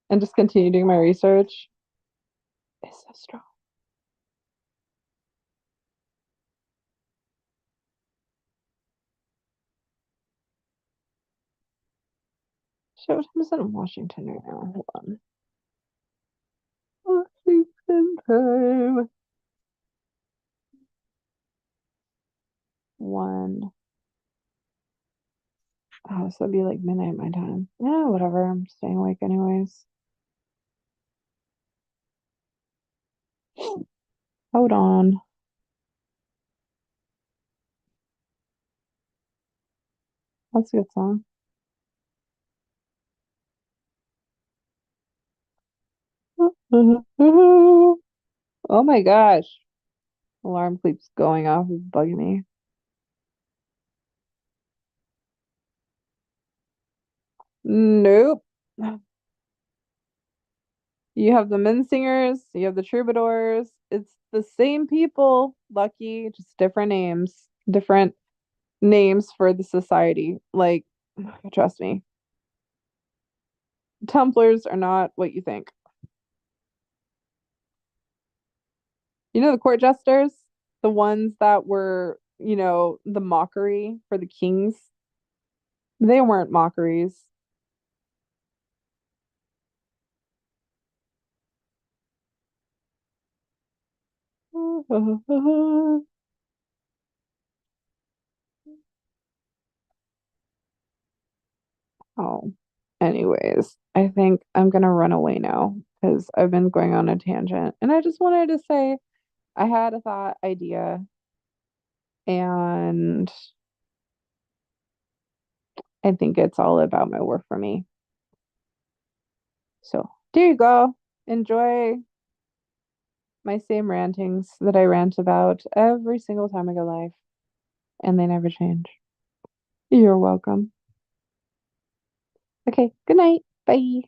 and just continue doing my research is so strong. So what time is it in Washington right now? Hold on. Washington time. One. Oh, so it'd be like midnight my time. Yeah, whatever. I'm staying awake anyways. Hold on. That's a good song. Oh my gosh. Alarm keeps going off. It's bugging me. Nope. You have the Mincingers, you have the Troubadours. It's the same people, Lucky, just different names. Different names for the society. Like, trust me. Templars are not what you think. You know the court jesters? The ones that were, the mockery for the kings? They weren't mockeries. Oh, anyways, I think I'm gonna run away now because I've been going on a tangent. And I just wanted to say I had a thought idea and I think it's all about my work for me. So there you go. Enjoy my same rantings that I rant about every single time I go live, and they never change. You're welcome. Okay, good night. Bye.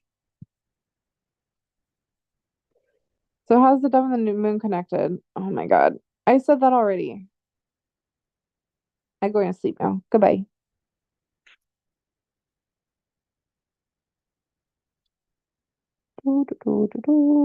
So how's the dove and the new moon connected? Oh my God. I said that already. I'm going to sleep now. Goodbye.